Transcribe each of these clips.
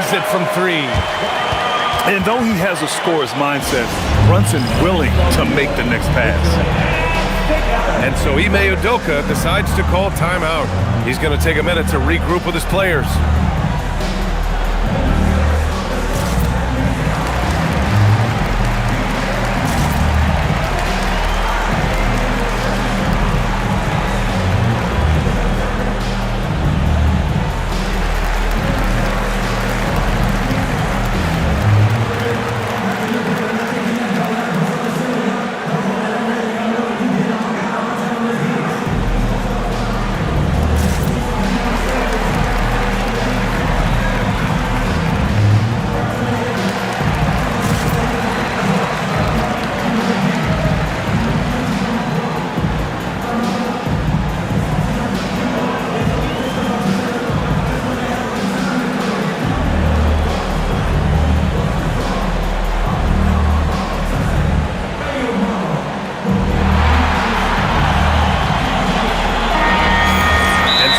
misses it from three. And though he has a scorer's mindset, Brunson willing to make the next pass. And so Ime Udoka decides to call timeout. He's going to take a minute to regroup with his players.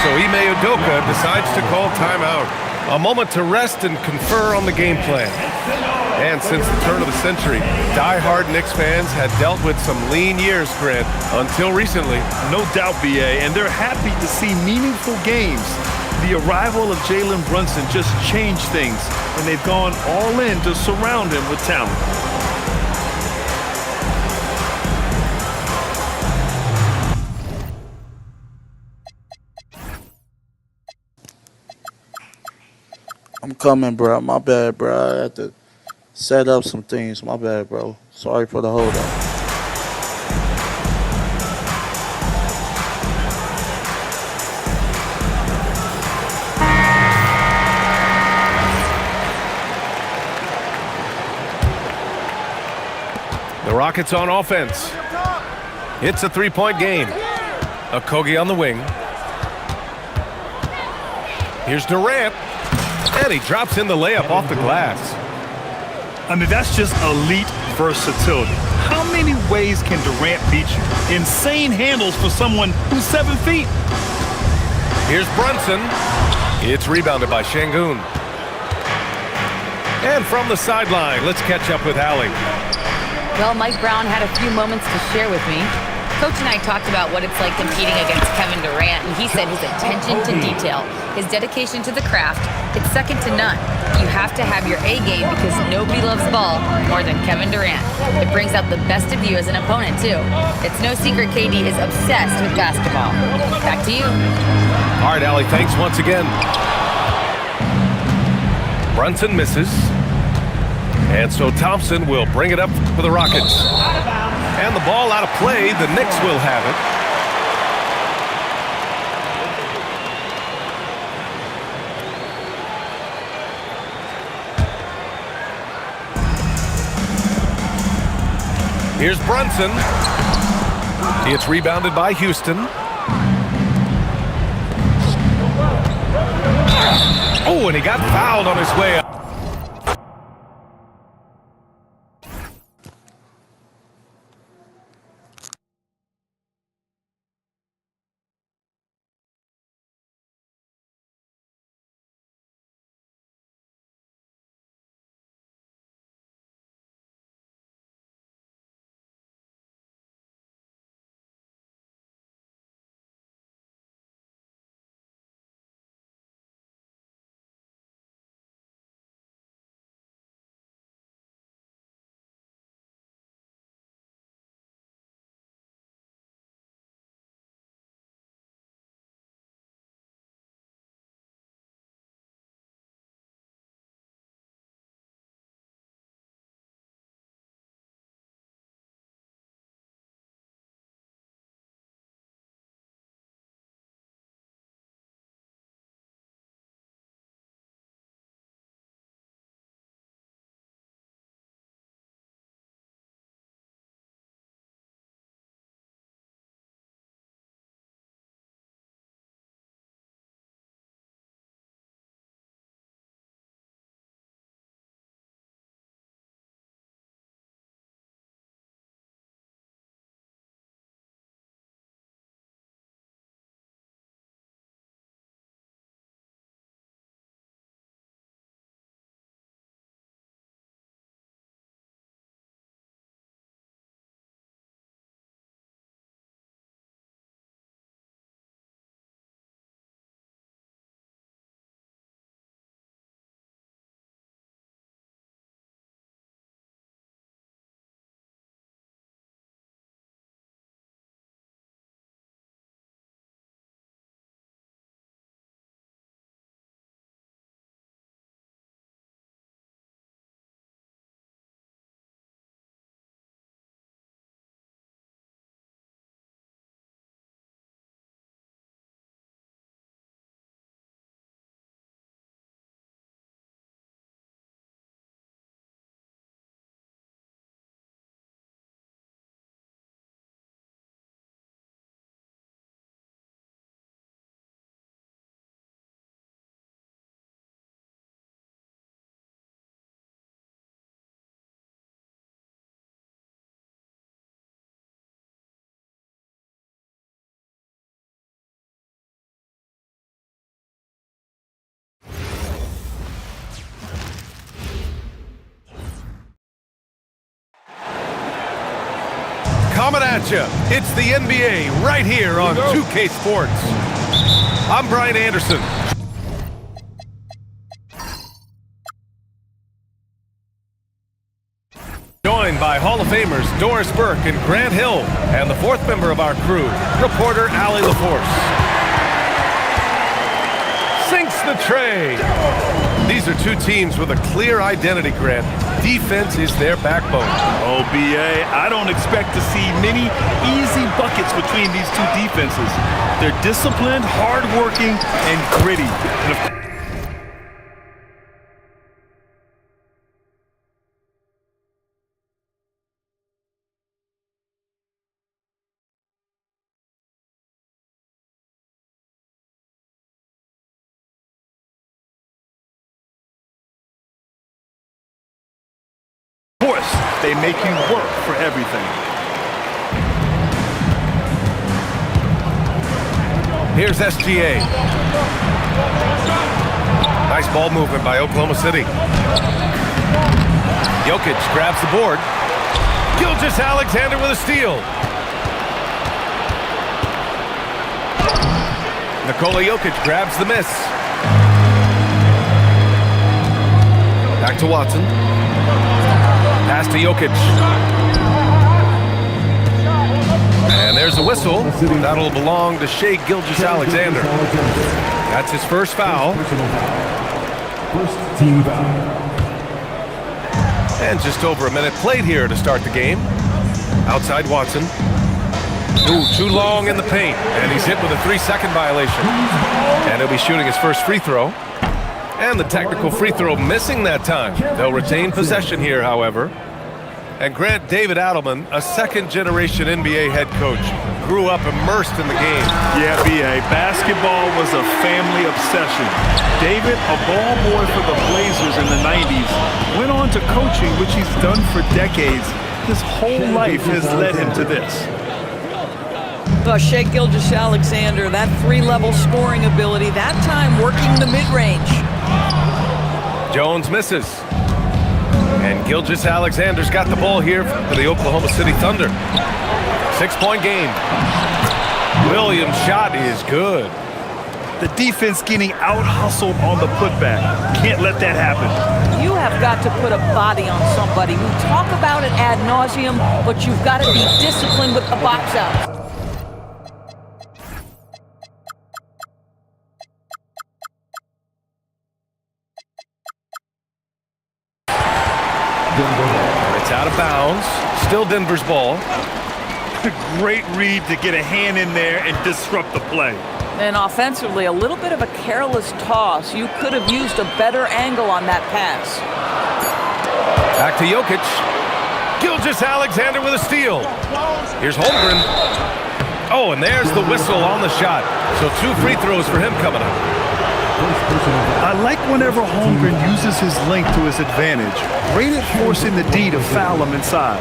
So Ime Udoka decides to call timeout. A moment to rest and confer on the game plan. And since the turn of the century, die-hard Knicks fans had dealt with some lean years, Grant, until recently. No doubt, B.A., and they're happy to see meaningful games. The arrival of Jalen Brunson just changed things, and they've gone all in to surround him with talent. I'm coming, bro. My bad, bro. I had to set up some things. My bad, bro. Sorry for the hold up. The Rockets on offense. It's a three-point game. Okogie on the wing. Here's Durant. And he drops in the layup off the glass. I mean, that's just elite versatility. How many ways can Durant beat you? Insane handles for someone who's 7 feet. Here's Brunson. It's rebounded by Şengün. And from the sideline, let's catch up with Allie. Well, Mike Brown had a few moments to share with me. Coach and I talked about what it's like competing against Kevin Durant, and he said his attention to detail, his dedication to the craft, it's second to none. You have to have your A game because nobody loves ball more than Kevin Durant. It brings out the best of you as an opponent, too. It's no secret KD is obsessed with basketball. Back to you. All right, Allie, thanks once again. Brunson misses. And so Thompson will bring it up for the Rockets. And the ball out of play. The Knicks will have it. Here's Brunson. It's rebounded by Houston. Oh, and he got fouled on his way up. coming at you. It's the NBA right here on 2K Sports. I'm Brian Anderson. Joined by Hall of Famers Doris Burke and Grant Hill, and the fourth member of our crew, reporter Allie LaForce. Sinks the tray. These are two teams with a clear identity, Grant. Defense is their backbone. Oh, B.A., I don't expect to see many easy buckets between these two defenses. They're disciplined, hardworking, and gritty. Of course, they make you work for everything. Here's SGA. Nice ball movement by Oklahoma City. Jokic grabs the board. Gilgeous-Alexander with a steal. Nikola Jokic grabs the miss. Back to Watson. Pass to Jokic. And there's a whistle. That'll belong to Shai Gilgeous-Alexander. That's his first foul. First team foul. And just over a minute played here to start the game. Outside Watson. Ooh, too long in the paint. And he's hit with a 3-second violation. And he'll be shooting his first free throw. And the technical free throw missing that time. They'll retain possession here, however. And Grant, David Adelman, a second-generation NBA head coach, grew up immersed in the game. Yeah, B.A., basketball was a family obsession. David, a ball boy for the Blazers in the 90s, went on to coaching, which he's done for decades. His whole life has led him to this. Shai Gilgeous-Alexander, that three-level scoring ability, that time working the mid-range. Jones misses. And Gilgeous-Alexander's got the ball here for the Oklahoma City Thunder. 6-point game. Williams' shot is good. The defense getting out-hustled on the putback. Can't let that happen. You have got to put a body on somebody. We talk about it ad nauseum, but you've got to be disciplined with the box out. It's out of bounds. Still Denver's ball. A great read to get a hand in there and disrupt the play. And offensively, a little bit of a careless toss. You could have used a better angle on that pass. Back to Jokic. Gilgeous-Alexander with a steal. Here's Holmgren. Oh, and there's the whistle on the shot. So 2 free throws for him coming up. I like whenever Holmgren uses his length to his advantage. Great at forcing the D to foul him inside.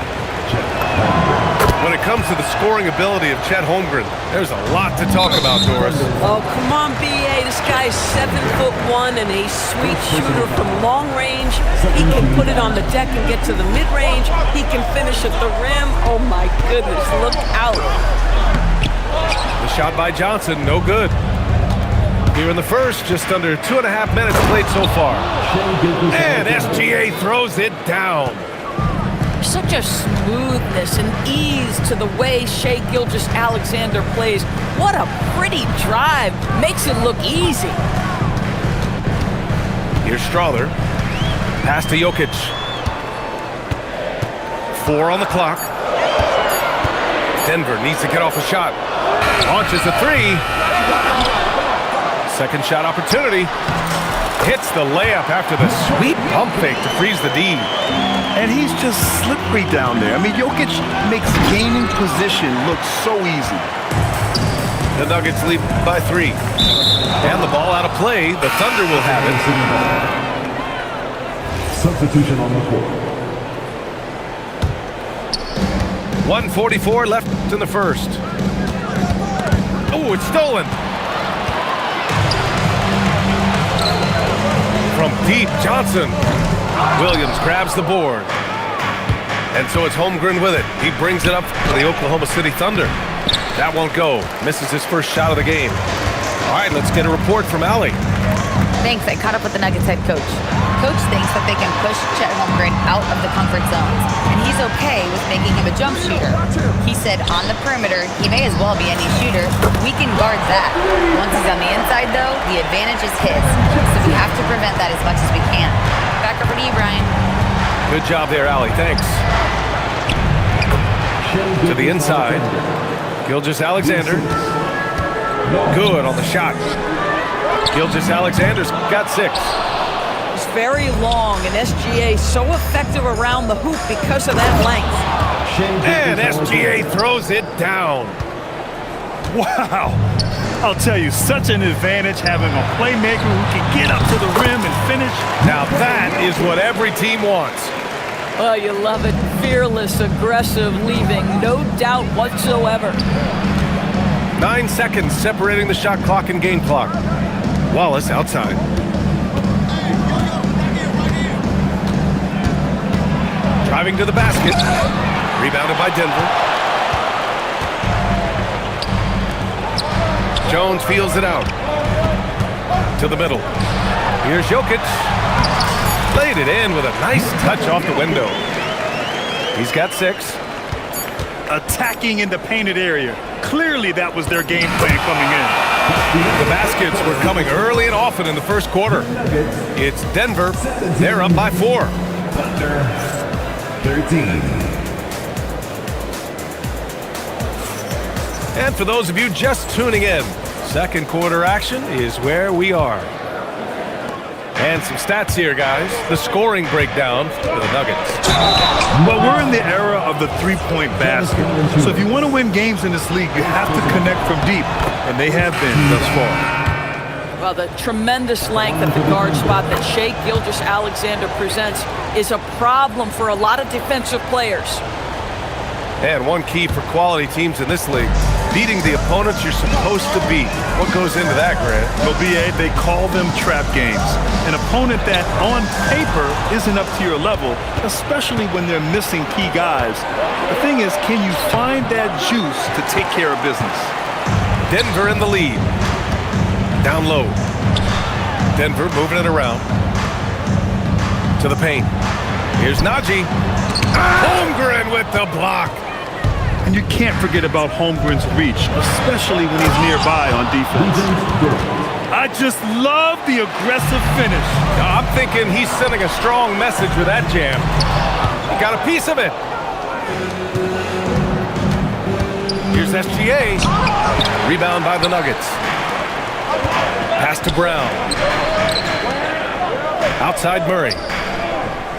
When it comes to the scoring ability of Chet Holmgren, there's a lot to talk about, Doris. Oh, come on, B.A. This guy's 7'1" and a sweet shooter from long range. He can put it on the deck and get to the mid-range. He can finish at the rim. Oh, my goodness, look out. The shot by Johnson, no good. Here in the first, just under 2.5 minutes played so far. And SGA throws it down. Such a smoothness and ease to the way Shai Gilgeous-Alexander plays. What a pretty drive. Makes it look easy. Here's Strawther. Pass to Jokic. 4 on the clock. Denver needs to get off a shot. Launches a 3. Second shot opportunity. Hits the layup after the sweet pump fake to freeze the D. And he's just slippery down there. I mean, Jokic makes gaining position look so easy. The Nuggets lead by 3. And the ball out of play. The Thunder will have it. Substitution on the court. 1:44 left in the first. Oh, it's stolen. From deep, Johnson. Williams grabs the board. And so it's Holmgren with it. He brings it up for the Oklahoma City Thunder. That won't go. Misses his first shot of the game. All right, let's get a report from Allie. Thanks. I caught up with the Nuggets head coach. Coach thinks that they can push Chet Holmgren out of the comfort zones, and he's okay with making him a jump shooter. He said on the perimeter, he may as well be any shooter. We can guard that. Once he's on the inside, though, the advantage is his. So we have to prevent that as much as we can. Back over to you, Brian. Good job there, Allie. Thanks. To the inside. Gilgeous-Alexander. Good on the shot. Gilgeous-Alexander's got 6. It's very long, and SGA so effective around the hoop because of that length. And SGA throws it down. Wow. I'll tell you, such an advantage having a playmaker who can get up to the rim and finish. Now that is what every team wants. Oh, you love it. Fearless, aggressive, leaving no doubt whatsoever. 9 seconds separating the shot clock and game clock. Wallace outside. Driving to the basket. Rebounded by Denver. Jones feels it out. To the middle. Here's Jokic. Laid it in with a nice touch off the window. He's got 6. Attacking in the painted area. Clearly that was their game plan coming in. The baskets were coming early and often in the first quarter. It's Denver. They're up by 4. 13. And for those of you just tuning in, second quarter action is where we are. And some stats here, guys. The scoring breakdown for the Nuggets. Well, we're in the era of the three-point basket. So if you want to win games in this league, you have to connect from deep. And they have been thus far. Well, the tremendous length at the guard spot that Shai Gilgeous-Alexander presents is a problem for a lot of defensive players. And one key for quality teams in this league, beating the opponents you're supposed to beat. What goes into that, Grant? Well, BA, they call them trap games. An opponent that, on paper, isn't up to your level, especially when they're missing key guys. The thing is, can you find that juice to take care of business? Denver in the lead. Down low. Denver moving it around. To the paint. Here's Najee. Holmgren with the block. And you can't forget about Holmgren's reach, especially when he's nearby on defense. I just love the aggressive finish. Now, I'm thinking he's sending a strong message with that jam. He got a piece of it. Here's SGA. Rebound by the Nuggets. Pass to Brown. Outside Murray.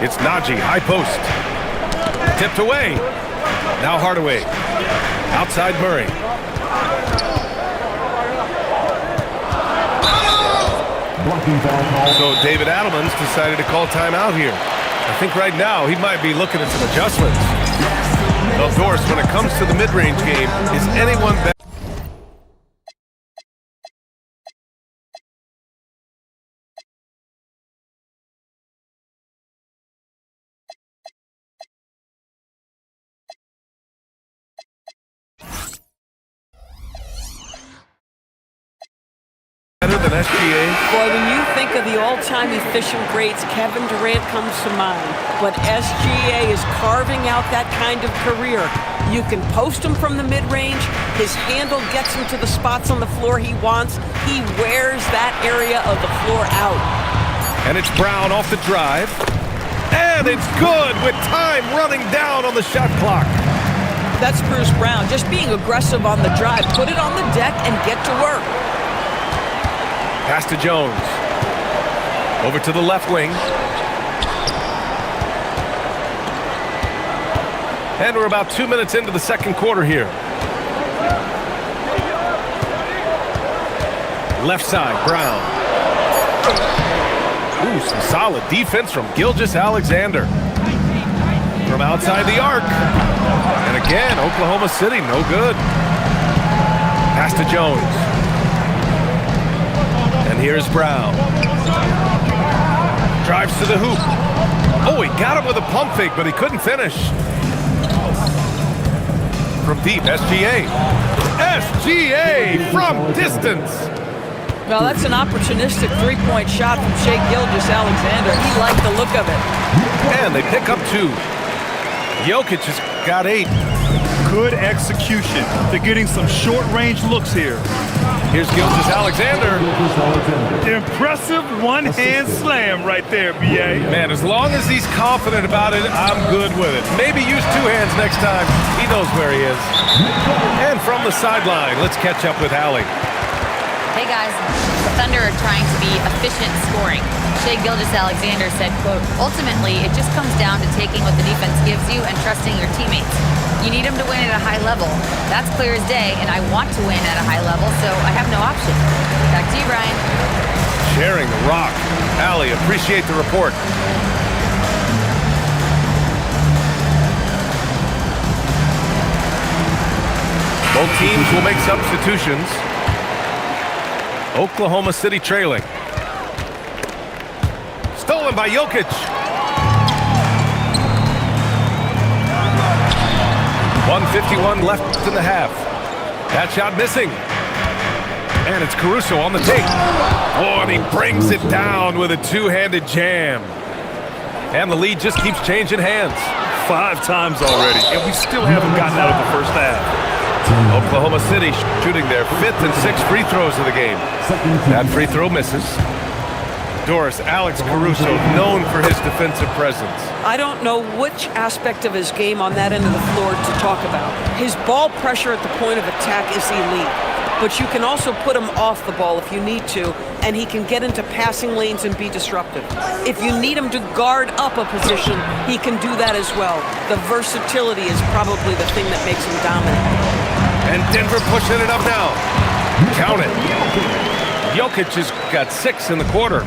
It's Najee, high post. Tipped away. Now Hardaway. Outside Murray. So David Adelman's decided to call timeout here. I think right now he might be looking at some adjustments. Of course, when it comes to the mid-range game, is anyone better? Better than SGA? Boy, when you think of the all-time efficient greats, Kevin Durant comes to mind. But SGA is carving out that kind of career. You can post him from the mid-range. His handle gets him to the spots on the floor he wants. He wears that area of the floor out. And it's Brown off the drive. And it's good with time running down on the shot clock. That's Bruce Brown, just being aggressive on the drive. Put it on the deck and get to work. Pass to Jones. Over to the left wing. And we're about 2 minutes into the second quarter here. Left side, Brown. Ooh, some solid defense from Gilgeous-Alexander. From outside the arc. And again, Oklahoma City, no good. Pass to Jones. And here's Brown. Drives to the hoop. Oh, he got him with a pump fake, but he couldn't finish. from deep. SGA. SGA from distance. Well, that's an opportunistic three-point shot from Shai Gilgeous-Alexander. He liked the look of it. And they pick up 2. Jokic has got 8. Good execution. They're getting some short-range looks here. Here's Gilgeous-Alexander. Impressive one-hand slam right there, B.A. Man, as long as he's confident about it, I'm good with it. Maybe use 2 hands next time. He knows where he is. And from the sideline, let's catch up with Allie. Hey guys, the Thunder are trying to be efficient scoring. Shai Gilgeous-Alexander said, quote, ultimately, it just comes down to taking what the defense gives you and trusting your teammates. You need them to win at a high level. That's clear as day, and I want to win at a high level, so I have no option. Back to you, Brian. Sharing the rock. Allie, appreciate the report. Both teams will make substitutions. Oklahoma City trailing. Stolen by Jokic. .151 left in the half. That shot missing. And it's Caruso on the take. Oh, and he brings it down with a two-handed jam. And the lead just keeps changing hands. 5 times already, and we still haven't gotten out of the first half. Oklahoma City shooting their 5th and 6th free throws of the game. That free throw misses. Doris, Alex Caruso, known for his defensive presence. I don't know which aspect of his game on that end of the floor to talk about. His ball pressure at the point of attack is elite, but you can also put him off the ball if you need to, and he can get into passing lanes and be disruptive. If you need him to guard up a position, he can do that as well. The versatility is probably the thing that makes him dominant. And Denver pushing it up now. Count it. Jokic has got 6 in the quarter.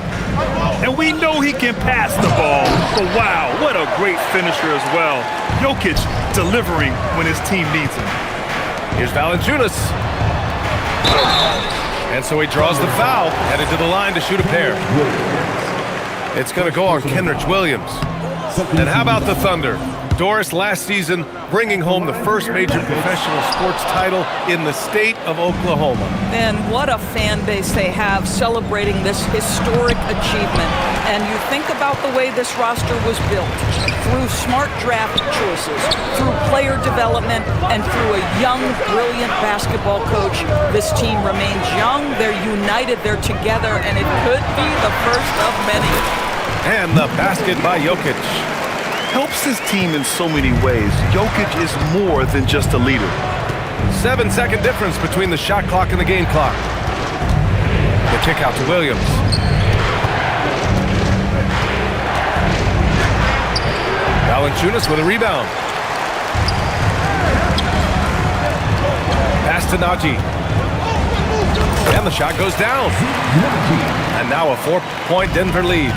And we know he can pass the ball, but wow, what a great finisher as well. Jokic delivering when his team needs him. Here's Valanciunas. And so he draws the foul, headed to the line to shoot a pair. It's going to go on Kenrich Williams. And how about the Thunder? Doris, last season, bringing home the first major professional sports title in the state of Oklahoma. And what a fan base they have celebrating this historic achievement. And you think about the way this roster was built, through smart draft choices, through player development, and through a young, brilliant basketball coach. This team remains young, they're united, they're together, and it could be the first of many. And the basket by Jokic. Helps his team in so many ways. Jokic is more than just a leader. 7-second difference between the shot clock and the game clock. The kick out to Williams. Valanciunas with a rebound. Pass to Najee. And the shot goes down. And now a 4-point Denver lead.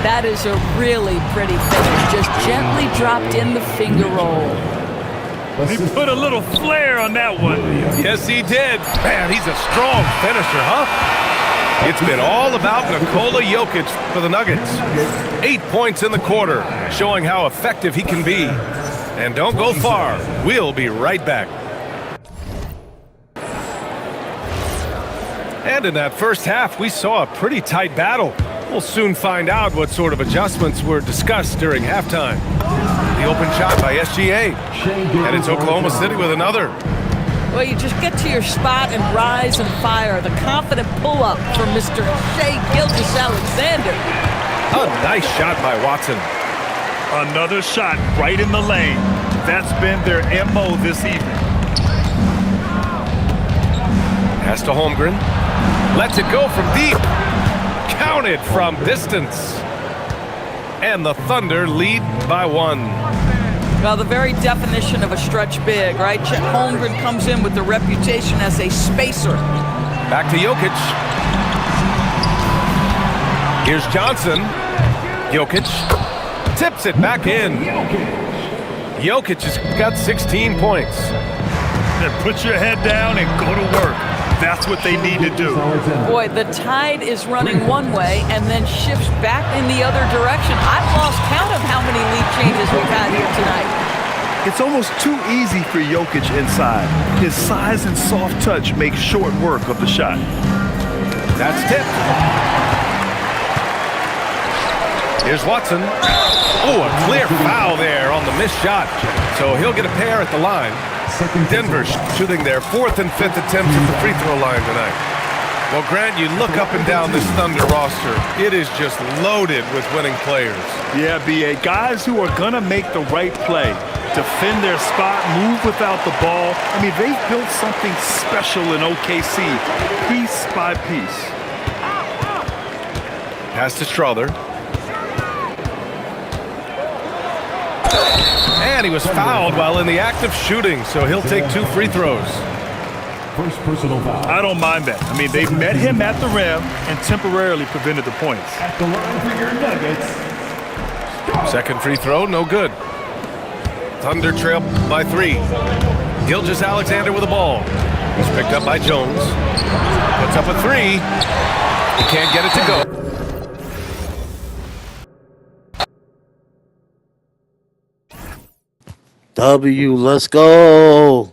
That is a really pretty finish, just gently dropped in the finger roll. He put a little flair on that one. Yes, he did. Man, he's a strong finisher, huh? It's been all about Nikola Jokic for the Nuggets. 8 points in the quarter, showing how effective he can be. And don't go far. We'll be right back. And in that first half, we saw a pretty tight battle. We'll soon find out what sort of adjustments were discussed during halftime. The open shot by SGA. And it's Oklahoma City with another. Well, you just get to your spot and rise and fire. The confident pull-up from Mr. Shai Gilgeous-Alexander. A nice shot by Watson. Another shot right in the lane. That's been their MO this evening. Pass to Holmgren. Lets it go from deep. Counted from distance. And the Thunder lead by 1. Well, the very definition of a stretch big, right? Chet Holmgren comes in with the reputation as a spacer. Back to Jokic. Here's Johnson. Jokic tips it back in. Jokic has got 16 points. Then put your head down and go to work. That's what they need to do. Boy, the tide is running one way and then shifts back in the other direction. I've lost count of how many lead changes we've had here tonight. It's almost too easy for Jokic inside. His size and soft touch make short work of the shot. That's tipped. Here's Watson. Oh, a clear foul there on the missed shot. So he'll get a pair at the line. Denver shooting their 4th and 5th attempts at the free throw line tonight. Well, Grant, you look up and down this Thunder roster. It is just loaded with winning players. Yeah, B.A. Guys who are going to make the right play, defend their spot, move without the ball. I mean, they've built something special in OKC, piece by piece. Pass to Strother. And he was fouled while in the act of shooting, so he'll take 2 free throws. First personal foul. I don't mind that. I mean, they met him at the rim and temporarily prevented the points. At the line for your Nuggets. Second free throw, no good. Thunder trail by 3. Gilgeous-Alexander with the ball. He's picked up by Jones. Puts up a 3. He can't get it to go. W, let's go.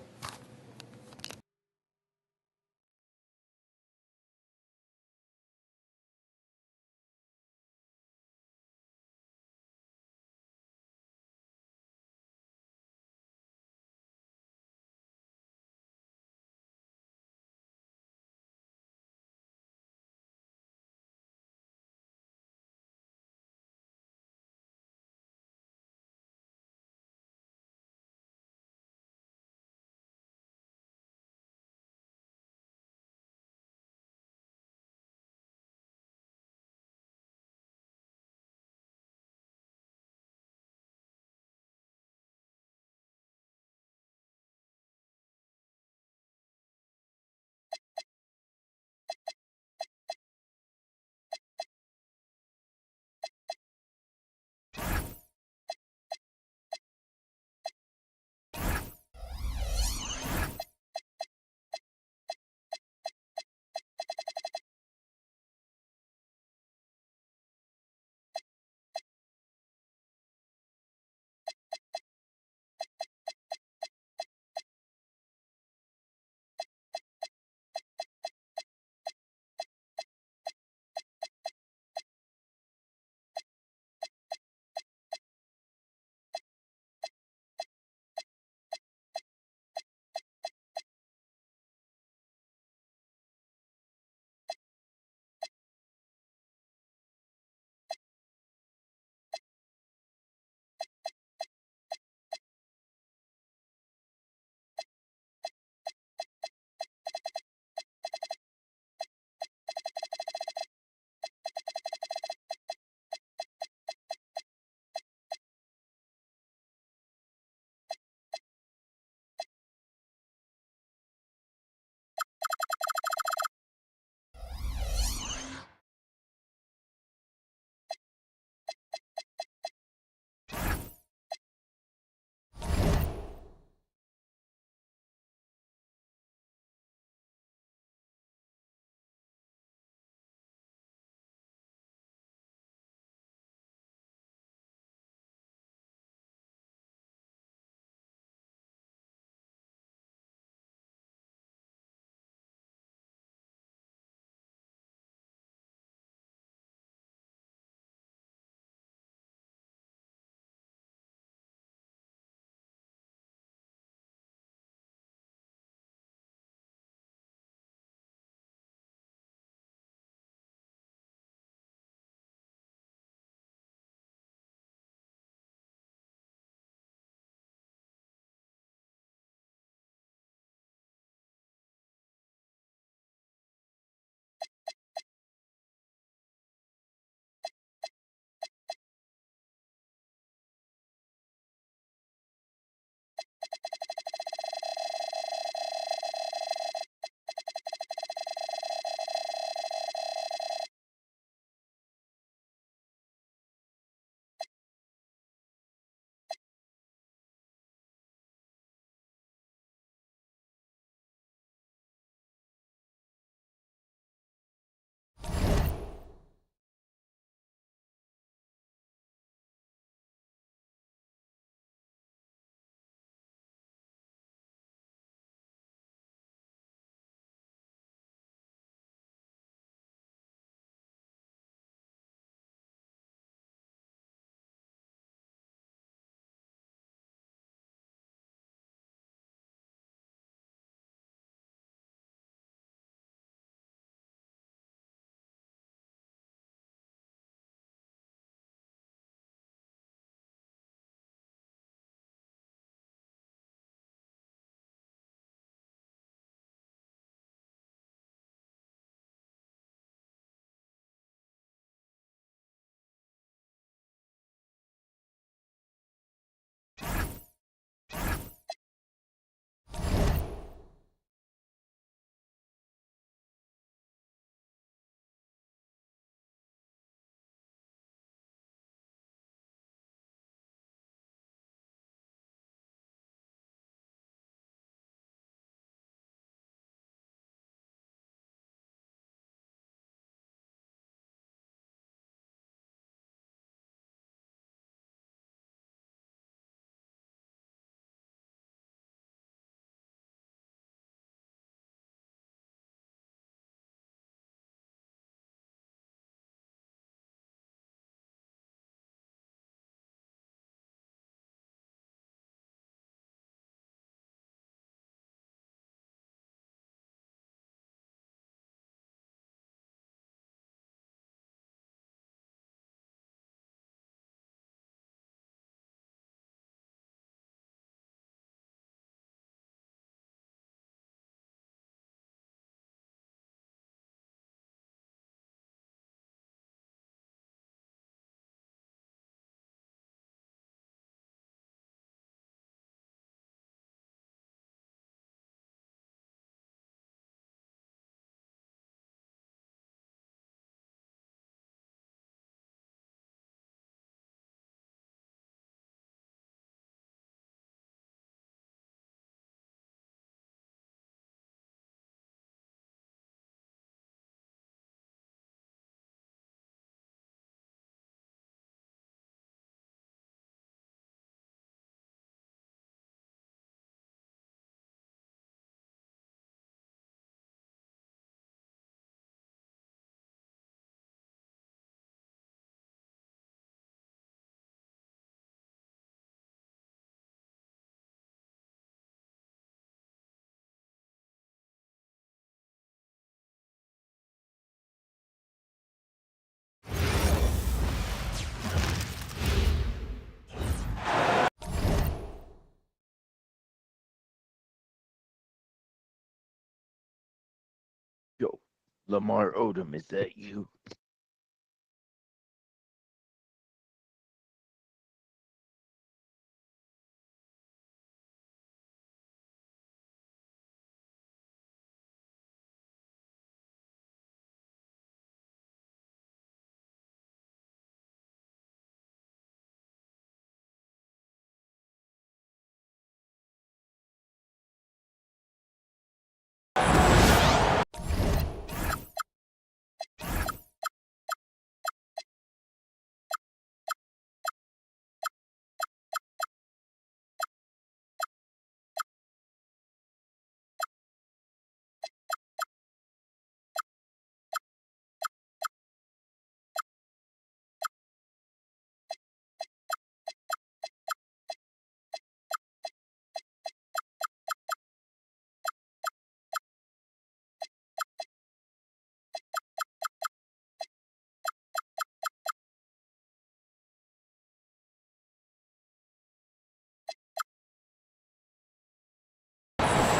Lamar Odom, is that you?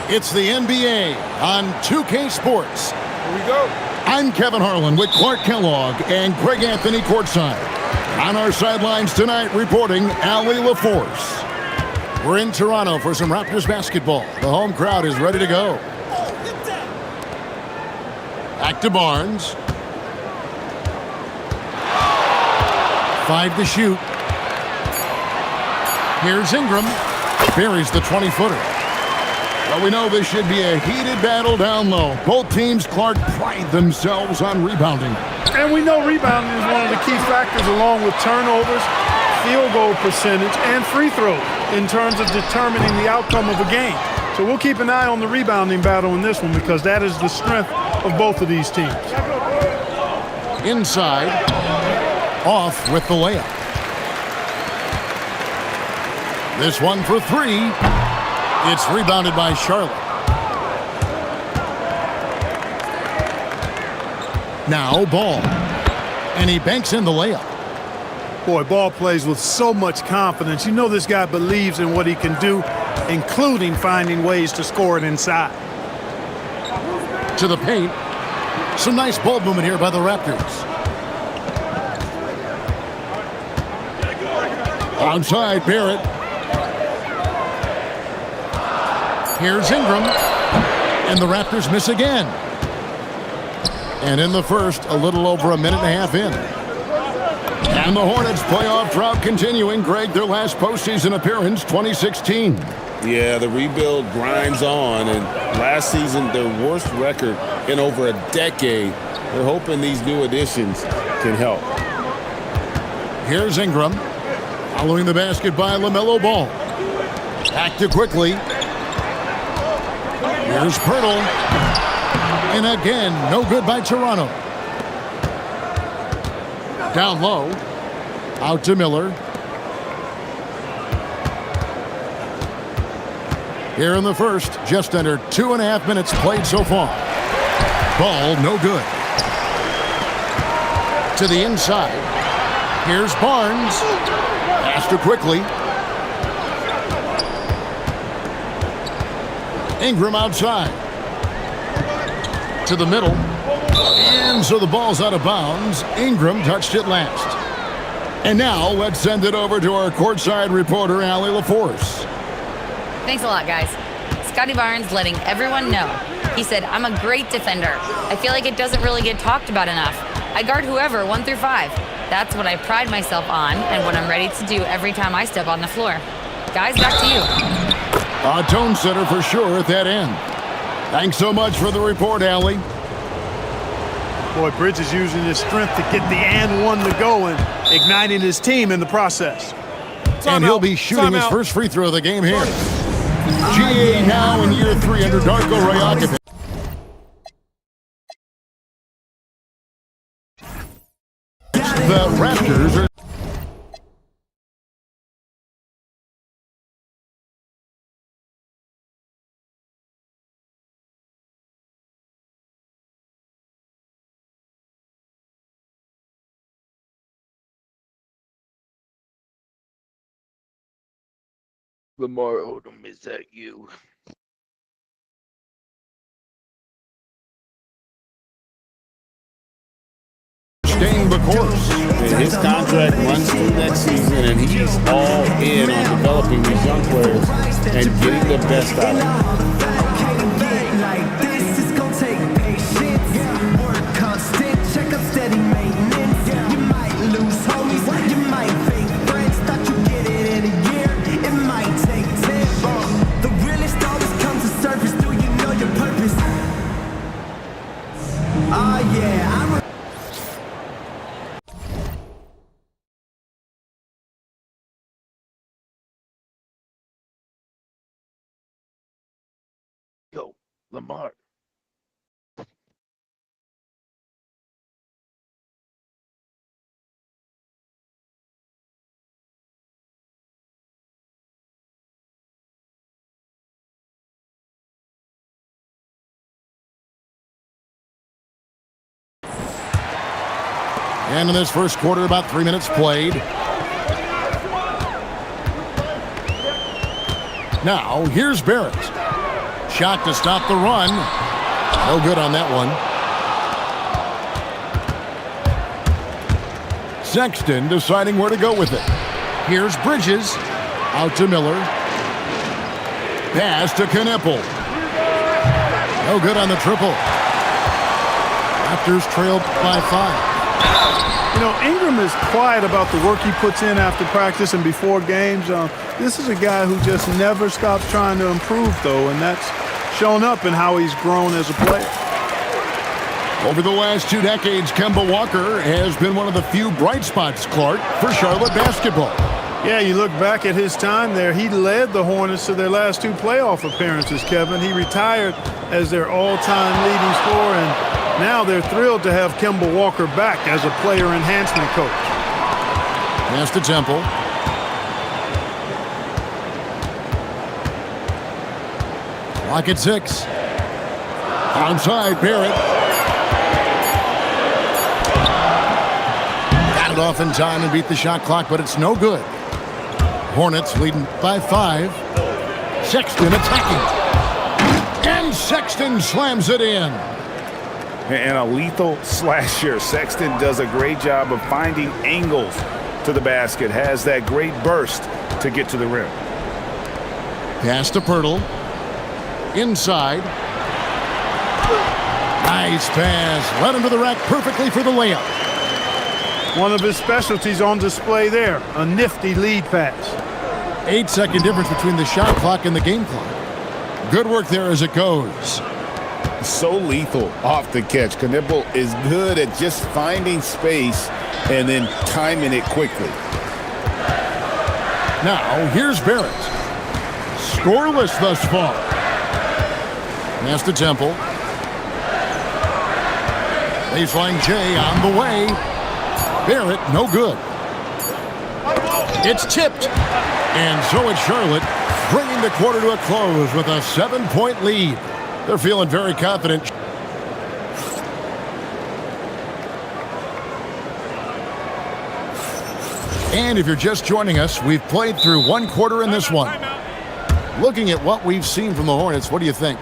It's the NBA on 2K Sports. Here we go. I'm Kevin Harlan with Clark Kellogg and Greg Anthony courtside. On our sidelines tonight, reporting Allie LaForce. We're in Toronto for some Raptors basketball. The home crowd is ready to go. Back to Barnes. 5 to shoot. Here's Ingram. Buries the 20-footer. Well, we know this should be a heated battle down low. Both teams, Clark, pride themselves on rebounding. And we know rebounding is one of the key factors along with turnovers, field goal percentage, and free throws in terms of determining the outcome of a game. So we'll keep an eye on the rebounding battle in this one because that is the strength of both of these teams. Inside, off with the layup. This one for 3. It's rebounded by Charlotte. Now Ball. And he banks in the layup. Boy, Ball plays with so much confidence. You know this guy believes in what he can do, including finding ways to score it inside. To the paint. Some nice ball movement here by the Raptors. Outside, Barrett. Here's Ingram. And the Raptors miss again. And in the first, a little over a minute and a half in. And the Hornets playoff drought continuing. Greg, their last postseason appearance, 2016. Yeah, the rebuild grinds on, and last season, their worst record in over a decade. They're hoping these new additions can help. Here's Ingram. Following the basket by LaMelo Ball. Back to quickly. Here's Pirtle. And again, no good by Toronto. Down low. Out to Miller. Here in the first, just under 2.5 minutes played so far. Ball, no good. To the inside. Here's Barnes. Pass to quickly. Ingram outside. To the middle. And so the ball's out of bounds. Ingram touched it last. And now let's send it over to our courtside reporter, Allie LaForce. Thanks a lot, guys. Scotty Barnes letting everyone know. He said, I'm a great defender. I feel like it doesn't really get talked about enough. I guard whoever, 1 through 5. That's what I pride myself on and what I'm ready to do every time I step on the floor. Guys, back to you. A tone setter for sure at that end. Thanks so much for the report, Allie. Boy, Bridges using his strength to get the and one to go and igniting his team in the process. And he'll be shooting his first free throw of the game here. GA now in year 3 under Darko Rajakovic. The Raptors are Lamar Odom, is that you? the course. And his contract runs through next season, and he's all in on developing these young players and getting the best out of them. Yo, Lamar. And in this first quarter, about 3 minutes played. Now, here's Barrett. Shot to stop the run. No good on that one. Sexton deciding where to go with it. Here's Bridges. Out to Miller. Pass to Kneppel. No good on the triple. Raptors trailed by 5. You know, Ingram is quiet about the work he puts in after practice and before games. This is a guy who just never stops trying to improve, though, and that's shown up in how he's grown as a player. Over the last 2 decades, Kemba Walker has been one of the few bright spots, Clark, for Charlotte basketball. Yeah, you look back at his time there, he led the Hornets to their last 2 playoff appearances, Kevin. He retired as their all-time leading scorer, and now they're thrilled to have Kemba Walker back as a player enhancement coach. Pass to Temple. Clock at 6. Onside, Barrett. Got it off in time and beat the shot clock, but it's no good. Hornets leading by 5. Sexton attacking. And Sexton slams it in. And a lethal slasher. Sexton does a great job of finding angles to the basket. Has that great burst to get to the rim. Pass to Pirtle. Inside. Nice pass. Led him to the rack perfectly for the layup. One of his specialties on display there. A nifty lead pass. 8-second difference between the shot clock and the game clock. Good work there as it goes. So lethal off the catch. Kneppel is good at just finding space and then timing it quickly. Now, here's Barrett. Scoreless thus far. Pass to Temple. Baseline J on the way. Barrett, no good. It's tipped. And so it's Charlotte, bringing the quarter to a close with a 7-point lead. They're feeling very confident. And if you're just joining us, we've played through 1 quarter in this one. Looking at what we've seen from the Hornets, what do you think?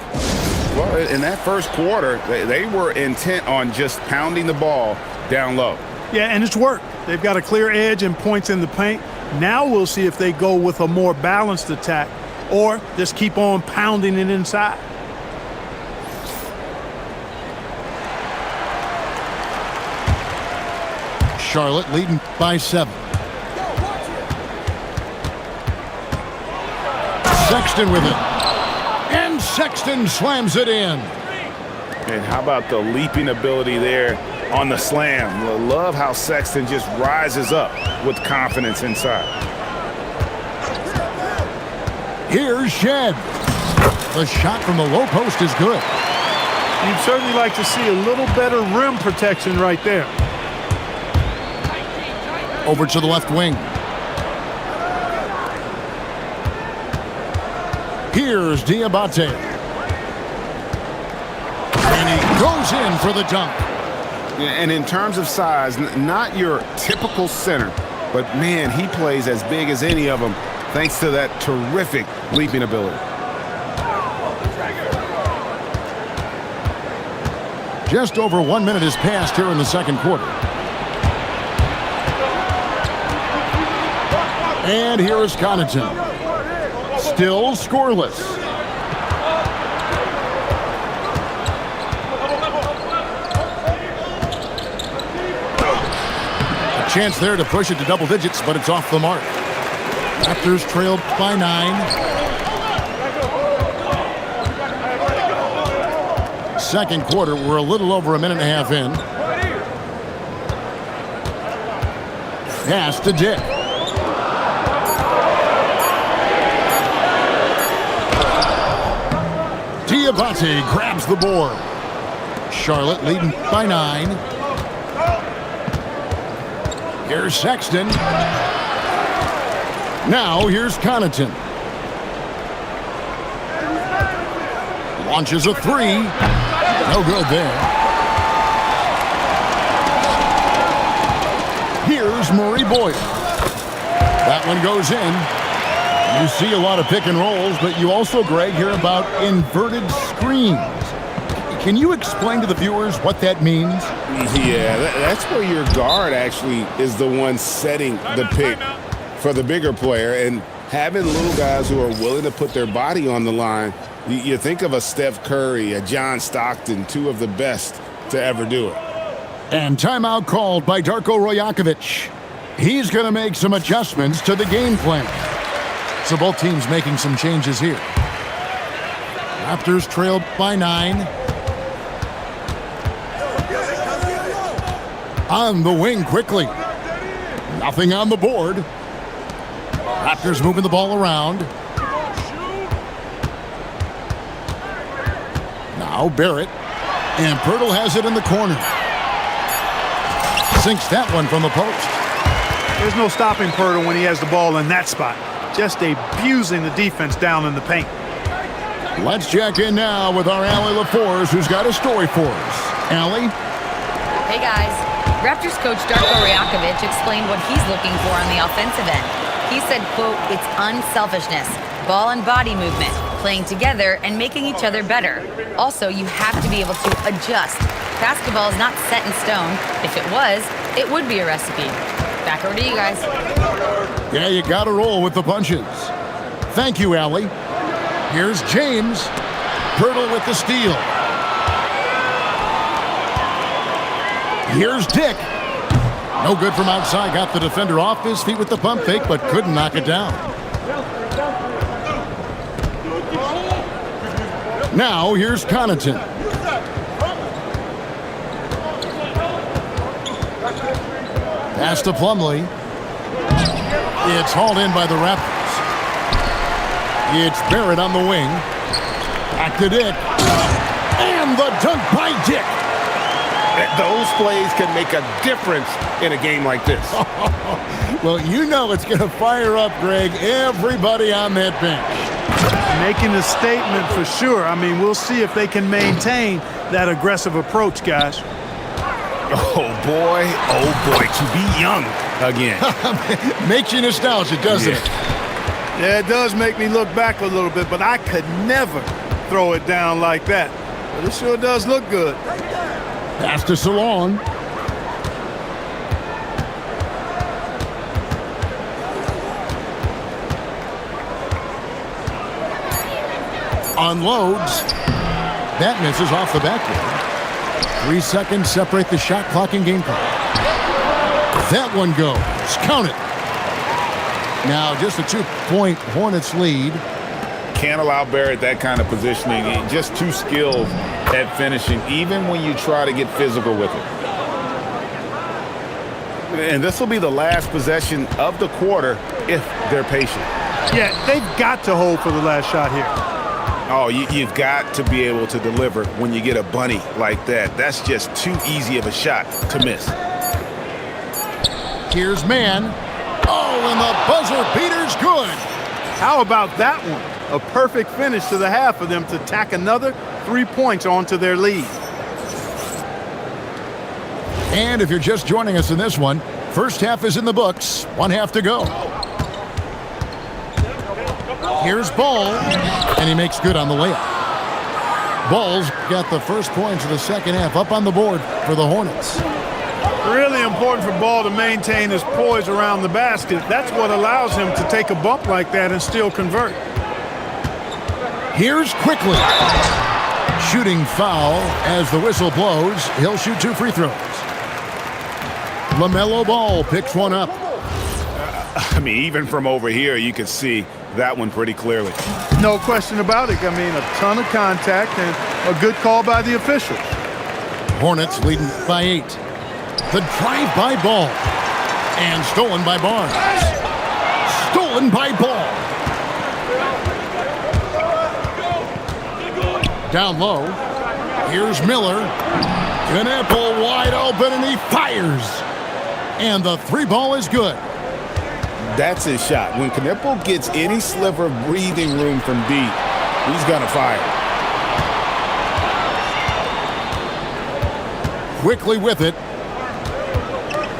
Well, in that first quarter, they were intent on just pounding the ball down low. Yeah, and it's worked. They've got a clear edge and points in the paint. Now we'll see if they go with a more balanced attack or just keep on pounding it inside. Charlotte leading by 7. Sexton with it. And Sexton slams it in. And how about the leaping ability there on the slam? Love how Sexton just rises up with confidence inside. Here's Shed. The shot from the low post is good. You'd certainly like to see a little better rim protection right there. Over to the left wing. Here's Diabate. And he goes in for the dunk. And in terms of size, not your typical center, but man, he plays as big as any of them thanks to that terrific leaping ability. Just over 1 minute has passed here in the second quarter. And here is Connaughton. Still scoreless. A chance there to push it to double digits, but it's off the mark. Raptors trailed by 9. Second quarter, we're a little over a minute and a half in. Pass to Dick. Diabate grabs the board. Charlotte leading by 9. Here's Sexton. Now here's Connaughton. Launches a 3. No good there. Here's Murray Boyle. That one goes in. You see a lot of pick and rolls, but you also, Greg, hear about inverted screens. Can you explain to the viewers what that means? Yeah, that's where your guard actually is the one setting the pick for the bigger player, and having little guys who are willing to put their body on the line. You think of a Steph Curry, a John Stockton, two of the best to ever do it. And timeout called by Darko Rajakovic. He's going to make some adjustments to the game plan. So both teams making some changes here. Raptors trailed by 9. On the wing quickly. Nothing on the board. Raptors moving the ball around. Now Barrett. And Pirtle has it in the corner. Sinks that one from the post. There's no stopping Pirtle when he has the ball in that spot. Just abusing the defense down in the paint. Let's check in now with our Allie LaForce, who's got a story for us. Allie? Hey, guys. Raptors coach Darko Rajakovic explained what he's looking for on the offensive end. He said, quote, it's unselfishness, ball and body movement, playing together and making each other better. Also, you have to be able to adjust. Basketball is not set in stone. If it was, it would be a recipe. Back over to you guys. Yeah, you got to roll with the punches. Thank you, Allie. Here's James. Pirtle with the steal. Here's Dick. No good from outside. Got the defender off his feet with the pump fake, but couldn't knock it down. Now here's Connaughton. Pass to Plumlee. It's hauled in by the Raptors. It's Barrett on the wing. Back to Dick. And the dunk by Dick. Those plays can make a difference in a game like this. Well, you know it's going to fire up, Greg, everybody on that bench. Making a statement for sure. I mean, we'll see if they can maintain that aggressive approach, guys. Oh, boy, to be young again. Makes you nostalgic, doesn't it? Yeah, it does make me look back a little bit, but I could never throw it down like that. But it sure does look good. Pass to Salon. Unloads. That misses off the backboard. 3 seconds separate the shot clock and game clock. That one goes. Count it. Now just a 2-point Hornets lead. Can't allow Barrett that kind of positioning. He's just too skilled at finishing, even when you try to get physical with it. And this will be the last possession of the quarter if they're patient. Yeah, they've got to hold for the last shot here. Oh, you've got to be able to deliver when you get a bunny like that. That's just too easy of a shot to miss. Here's Mann. Oh, and the buzzer beater's good. How about that one? A perfect finish to the half for them to tack another 3 points onto their lead. And if you're just joining us in this one, first half is in the books. 1 half to go. Here's Ball, and he makes good on the layup. Ball's got the first points of the second half up on the board for the Hornets. Really important for Ball to maintain his poise around the basket. That's what allows him to take a bump like that and still convert. Here's Quickly. Shooting foul as the whistle blows. He'll shoot 2 free throws. LaMelo Ball picks one up. I mean, even from over here, you can see that one pretty clearly. No question about it. I mean, a ton of contact and a good call by the officials. Hornets leading by 8. The drive by Ball. And stolen by Barnes. Stolen by Ball. Down low. Here's Miller. Kneppel wide open and he fires. And the 3 ball is good. That's his shot. When Kneppel gets any sliver of breathing room from deep, he's going to fire. Quickly with it.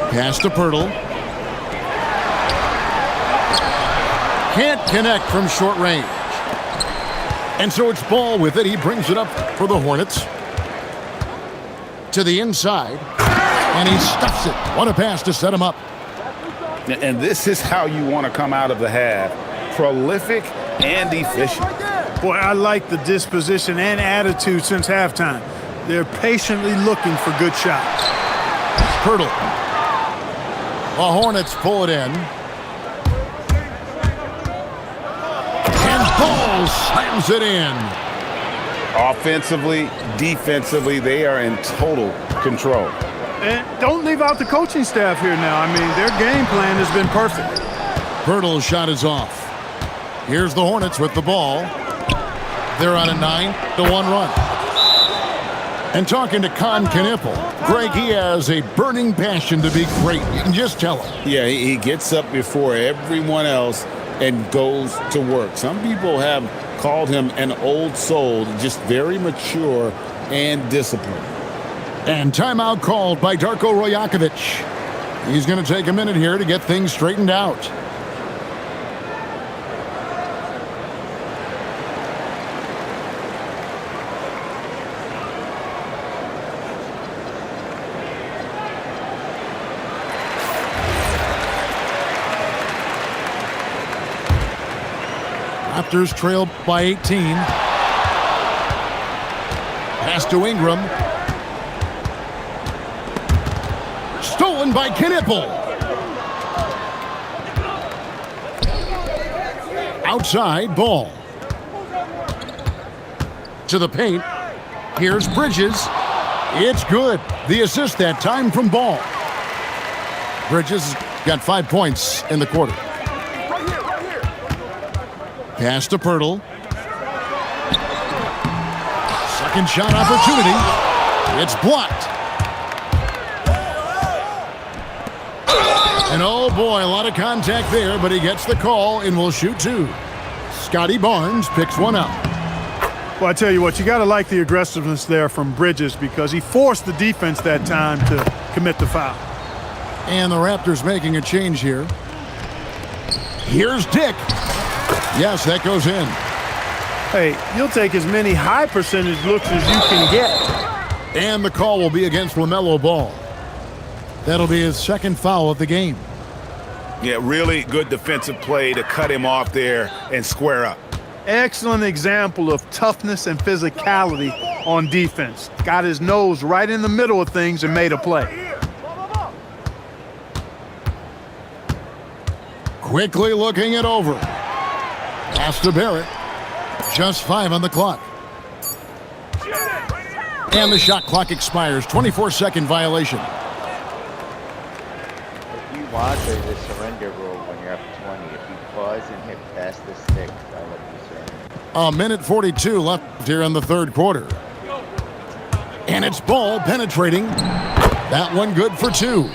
Pass to Pirtle. Can't connect from short range. And so it's Ball with it. He brings it up for the Hornets. To the inside. And he stuffs it. What a pass to set him up. And this is how you want to come out of the half. Prolific and efficient. Boy, I like the disposition and attitude since halftime. They're patiently looking for good shots. Pirtle. The Hornets pull it in. And Ball slams it in. Offensively, defensively, they are in total control. And don't leave out the coaching staff here now. I mean, their game plan has been perfect. Pirtle's shot is off. Here's the Hornets with the ball. They're on a 9-1 run. And talking to Con Kneppel, Greg, he has a burning passion to be great. You can just tell him. Yeah, he gets up before everyone else and goes to work. Some people have called him an old soul, just very mature and disciplined. And timeout called by Darko Rajakovic. He's going to take a minute here to get things straightened out. Raptors trail by 18. Pass to Ingram. Stolen by Kneppel. Outside, Ball. To the paint. Here's Bridges. It's good. The assist that time from Ball. Bridges got 5 points in the quarter. Pass to Pirtle. Second shot opportunity. It's blocked. And oh boy, a lot of contact there, but he gets the call and will shoot 2. Scotty Barnes picks one up. Well, I tell you what, you got to like the aggressiveness there from Bridges because he forced the defense that time to commit the foul. And the Raptors making a change here. Here's Dick. Yes, that goes in. Hey, you'll take as many high percentage looks as you can get. And the call will be against LaMelo Ball. That'll be his second foul of the game. Yeah, really good defensive play to cut him off there and square up. Excellent example of toughness and physicality on defense. Got his nose right in the middle of things and made a play. Quickly looking it over. Pass to Barrett. Just 5 on the clock. And the shot clock expires. 24-second violation. If you want, there's a surrender rule when you're up 20. If you pause and hit past the stick, I'll let you surrender. A minute 42 left here in the third quarter. And it's Ball penetrating. That one good for 2.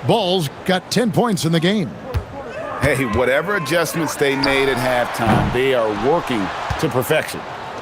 Ball's got 10 points in the game. Hey, whatever adjustments they made at halftime, they are working to perfection.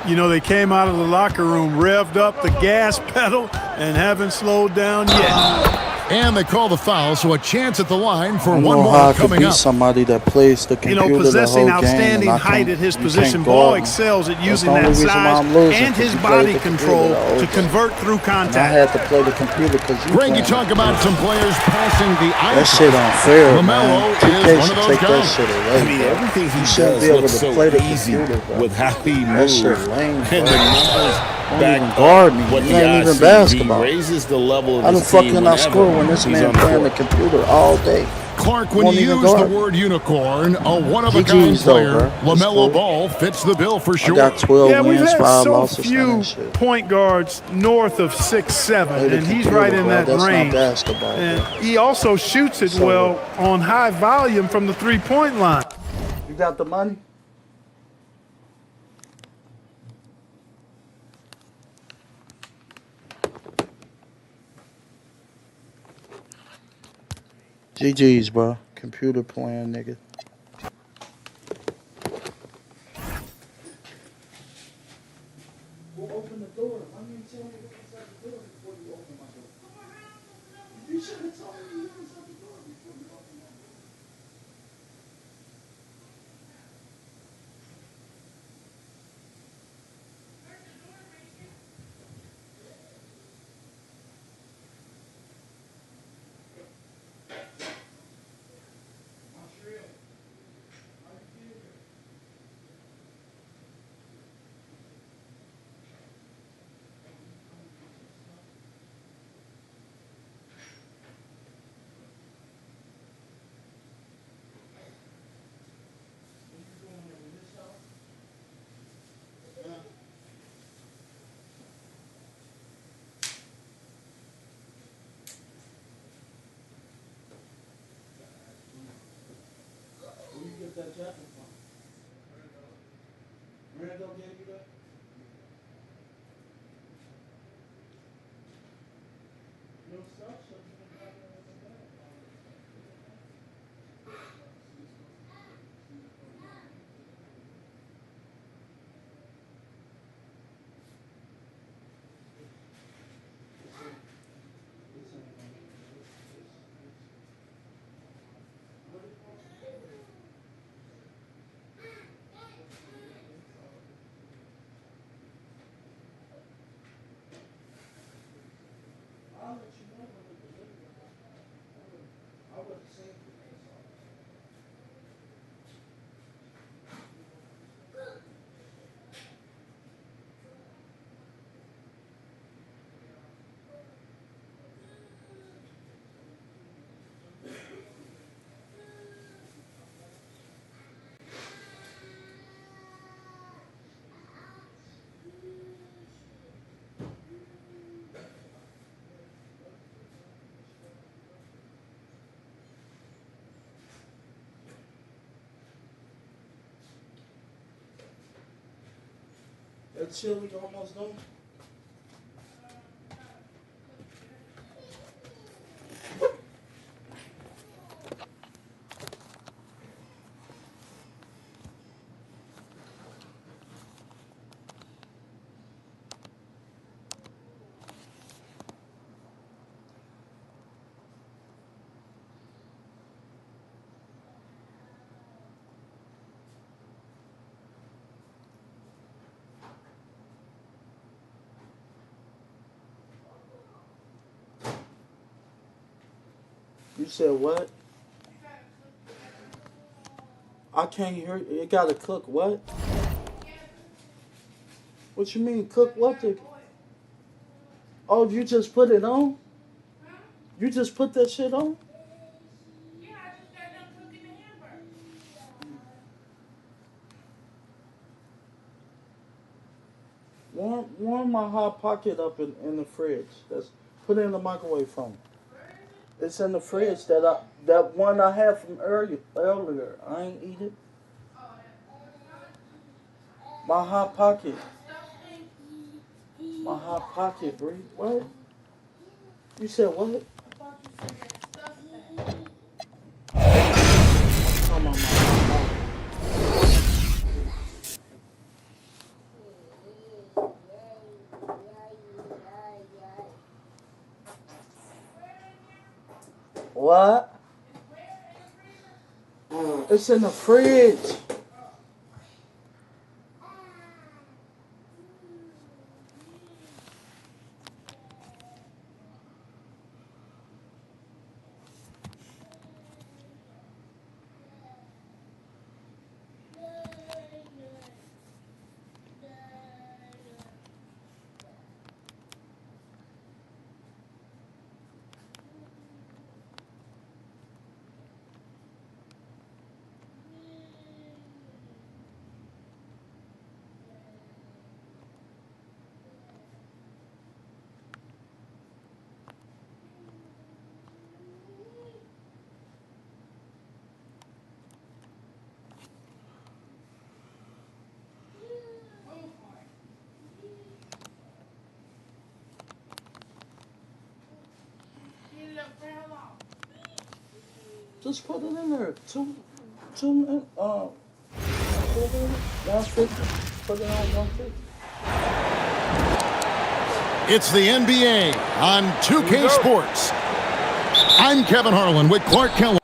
You know, they came out of the locker room, revved up the gas pedal, and haven't slowed down yet. And they call the foul, so a chance at the line for I one know more how I could coming be up. somebody that plays the You computer know, possessing the whole game, outstanding and I height can't- at his you position, can't Ball guard me. excels at That's using the only that reason why size I'm losing, and 'cause his you played body the computer control the whole to game. convert through And I contact. had to play the computer because you Greg, you playing talk the about computer. some players passing the That ice. shit unfair, LaMelo man. is 2K one of should those take that guys. shit away, I mean, bro. everything he You shouldn't does be able looks to so play the easy computer, bro. with how he That moves. shit lame, bro. And the numbers Don't back even up guard me. what It the ain't guys even see. basketball. He raises the level of How the his fuck team can I score whenever when this he's man on the playing the court. computer all day? Clark, when Won't you even use the guard me. word unicorn, a one-of-a-kind GG's though, player, bro. It's LaMelo cool. Ball fits the bill for I sure. got 12 Yeah, we've wins, had 5 so losses, and few that shit. point guards north of 6'7", Play the and he's computer, right in bro. that That's range. not basketball, And bro. he also shoots it So- well on high volume from the three-point line. You got the money? GG's, bro. Computer playing, nigga. Well, open the door. Why didn't you tell me to go inside the door before you open my door? You should have told me to go inside the door before you open my door. Where you get that jacket from? Randall gave you that? Your stuff should be in the bag. I'll let you know when the delivery comes. I would have saved it. That chili almost done. You said what? I can't hear. It gotta cook what? What you mean cook what? Oh, you just put it on? You just put that shit on? Warm my hot pocket up in the fridge. Put it in the microwave for me. It's in the fridge that one I had from earlier. I ain't eat it. My hot pocket. My hot pocket, Bree. What? You said what? Come on, my hot pocket. What? It's in the fridge. Just put it in there. Two, 150. Put it on 150. It's the NBA on 2K Sports. I'm Kevin Harlan with Clark Kellogg.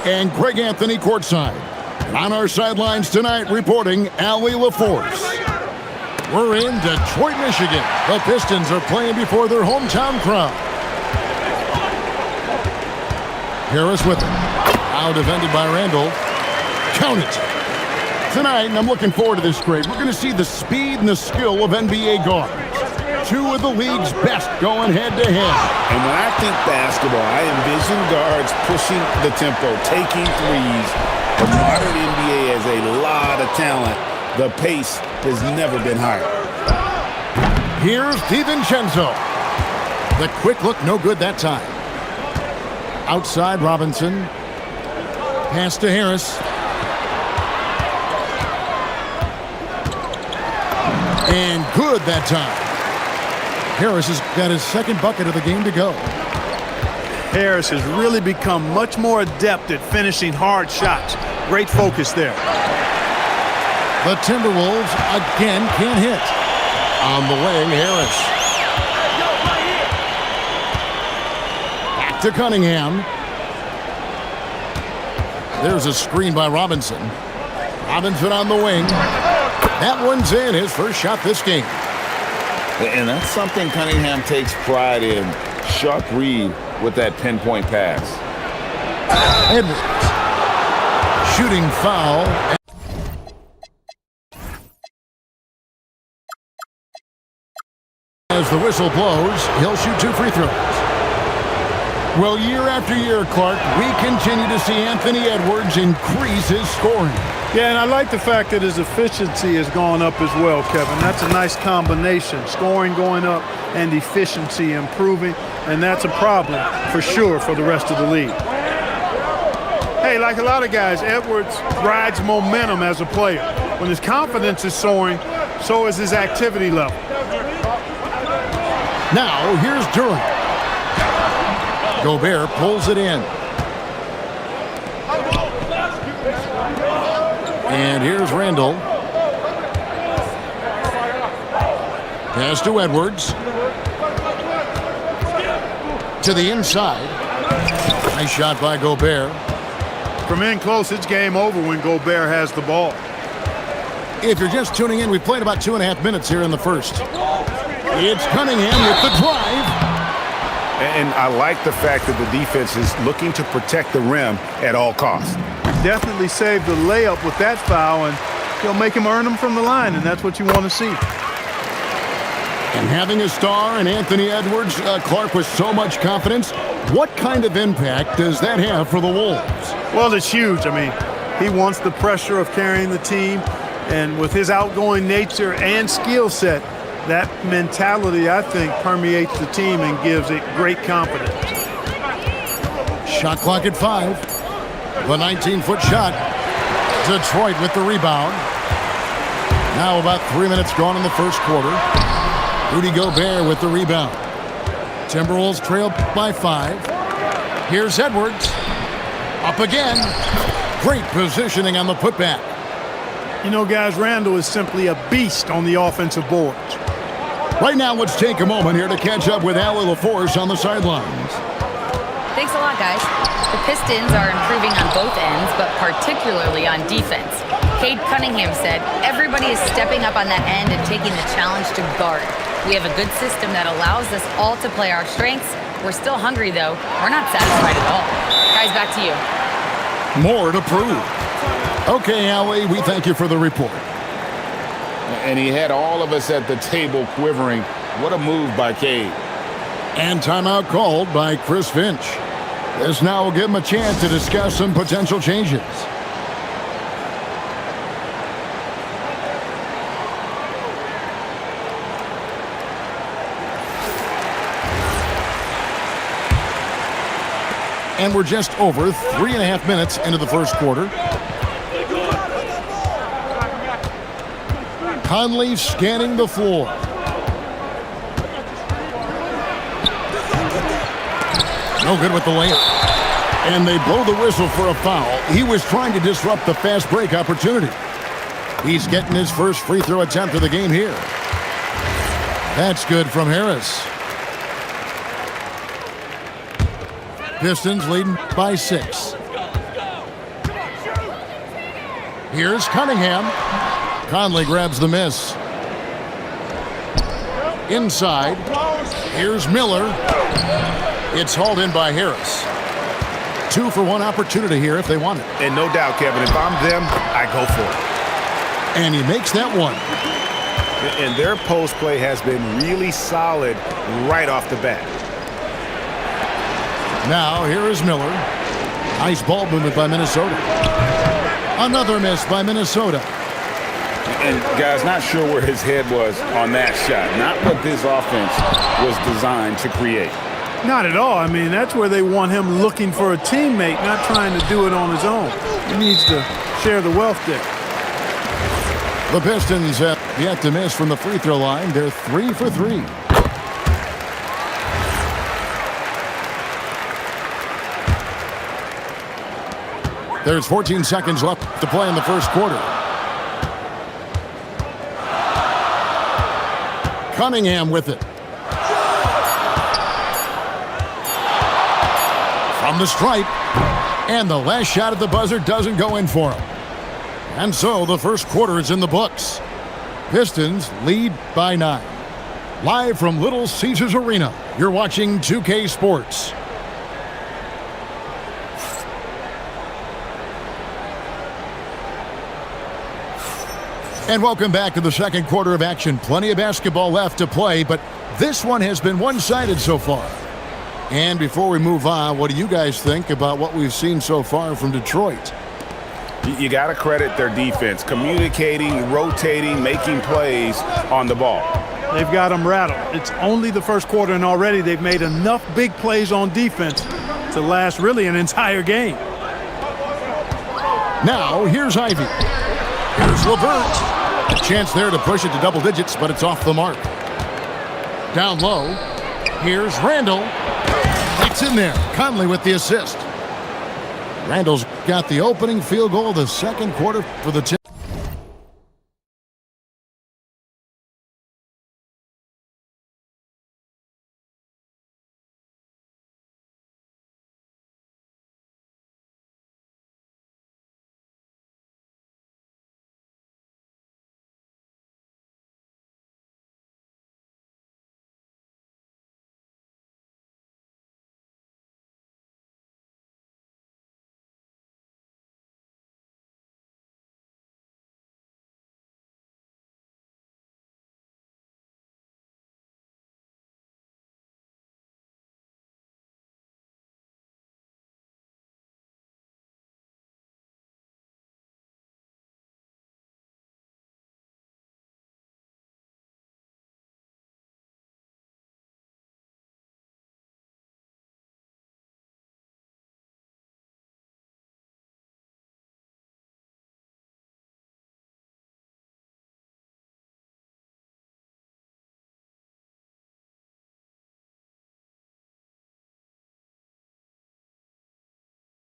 And Greg Anthony courtside. And on our sidelines tonight, reporting Allie LaForce. We're in Detroit, Michigan. The Pistons are playing before their hometown crowd. Harris with him. Now defended by Randall. Count it. Tonight, and I'm looking forward to this grade, we're going to see the speed and the skill of NBA guards. Two of the league's best going head-to-head. And when I think basketball, I envision guards pushing the tempo, taking threes. The modern NBA has a lot of talent. The pace has never been higher. Here's DiVincenzo. The quick look, no good that time. Outside, Robinson. Pass to Harris. And good that time. Harris has got his second bucket of the game to go. Harris has really become much more adept at finishing hard shots. Great focus there. The Timberwolves again can't hit. On the wing, Harris. Back to Cunningham. There's a screen by Robinson. Robinson on the wing. That one's in, his first shot this game. And that's something Cunningham takes pride in. Sharp read with that pinpoint pass. Edwards. Shooting foul. As the whistle blows, he'll shoot 2 free throws. Well, year after year, Clark, we continue to see Anthony Edwards increase his scoring. Yeah, and I like the fact that his efficiency has gone up as well, Kevin. That's a nice combination. Scoring going up and efficiency improving, and that's a problem for sure for the rest of the league. Hey, like a lot of guys, Edwards rides momentum as a player. When his confidence is soaring, so is his activity level. Now, here's Durant. Gobert pulls it in. And here's Randall. Pass to Edwards. To the inside. Nice shot by Gobert. From in close, it's game over when Gobert has the ball. If you're just tuning in, we've played about 2.5 minutes here in the first. It's Cunningham with the drive. And I like the fact that the defense is looking to protect the rim at all costs. Definitely saved the layup with that foul, and he'll make him earn them from the line, and that's what you want to see. And having a star in Anthony Edwards, Clark, with so much confidence, what kind of impact does that have for the Wolves? Well, it's huge. I mean, he wants the pressure of carrying the team, And with his outgoing nature and skill set, that mentality, I think, permeates the team and gives it great confidence. Shot clock at 5. The 19-foot shot. Detroit with the rebound. Now about 3 minutes gone in the first quarter. Rudy Gobert with the rebound. Timberwolves trail by 5. Here's Edwards. Up again. Great positioning on the putback. You know, guys, Randall is simply a beast on the offensive boards. Right now, let's take a moment here to catch up with Allie LaForce on the sidelines. Thanks a lot, guys. The Pistons are improving on both ends, but particularly on defense. Cade Cunningham said, everybody is stepping up on that end and taking the challenge to guard. We have a good system that allows us all to play our strengths. We're still hungry, though. We're not satisfied at all. Guys, back to you. More to prove. Okay, Allie, we thank you for the report. And he had all of us at the table quivering. What a move by Cade. And timeout called by Chris Finch. This now will give him a chance to discuss some potential changes. And we're just over 3.5 minutes into the first quarter. Conley scanning the floor. No good with the layup. And they blow the whistle for a foul. He was trying to disrupt the fast break opportunity. He's getting his first free throw attempt of the game here. That's good from Harris. Pistons leading by 6. Here's Cunningham. Conley grabs the miss. Inside. Here's Miller. It's hauled in by Harris. 2-for-1 opportunity here if they want it. And no doubt, Kevin, if I'm them, I go for it. And he makes that one. And their post play has been really solid right off the bat. Now, here is Miller. Nice ball movement by Minnesota. Another miss by Minnesota. And, guys, not sure where his head was on that shot. Not what this offense was designed to create. Not at all. I mean, that's where they want him looking for a teammate, not trying to do it on his own. He needs to share the wealth there. The Pistons have yet to miss from the free throw line. They're 3 for 3. There's 14 seconds left to play in the first quarter. Cunningham with it. From the stripe. And the last shot at the buzzer doesn't go in for him. And so the first quarter is in the books. Pistons lead by 9. Live from Little Caesars Arena, you're watching 2K Sports. And welcome back to the second quarter of action. Plenty of basketball left to play, but this one has been one-sided so far. And before we move on, what do you guys think about what we've seen so far from Detroit? You got to credit their defense, communicating, rotating, making plays on the ball. They've got them rattled. It's only the first quarter, and already they've made enough big plays on defense to last really an entire game. Now, here's Ivy. Here's LeVert. A chance there to push it to double digits, but it's off the mark. Down low. Here's Randall. It's in there. Conley with the assist. Randall's got the opening field goal of the second quarter for the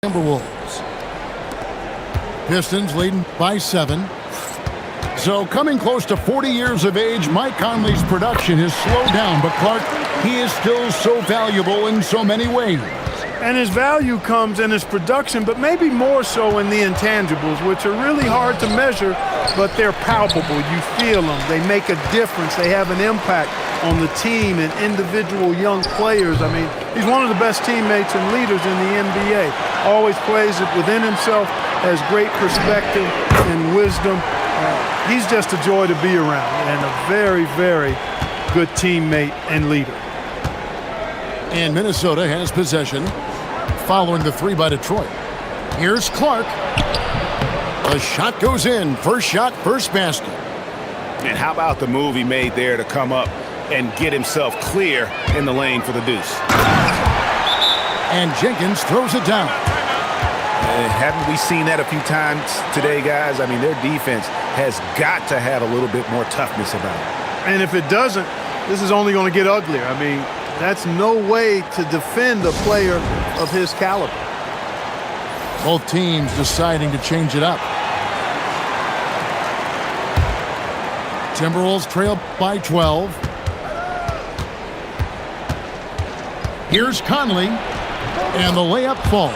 Timberwolves. Pistons leading by 7. So coming close to 40 years of age, Mike Conley's production has slowed down. But Clark, he is still so valuable in so many ways. And his value comes in his production, but maybe more so in the intangibles, which are really hard to measure, but they're palpable. You feel them. They make a difference. They have an impact on the team and individual young players. I mean, he's one of the best teammates and leaders in the NBA. Always plays it within himself, has great perspective and wisdom. He's just a joy to be around and a very, very good teammate and leader. And Minnesota has possession following the 3 by Detroit. Here's Clark. The shot goes in. First shot, first basket. And how about the move he made there to come up and get himself clear in the lane for the deuce? And Jenkins throws it down. Haven't we seen that a few times today, guys? I mean, their defense has got to have a little bit more toughness about it. And if it doesn't, this is only going to get uglier. I mean, that's no way to defend a player of his caliber. Both teams deciding to change it up. Timberwolves trail by 12. Here's Conley, and the layup falls.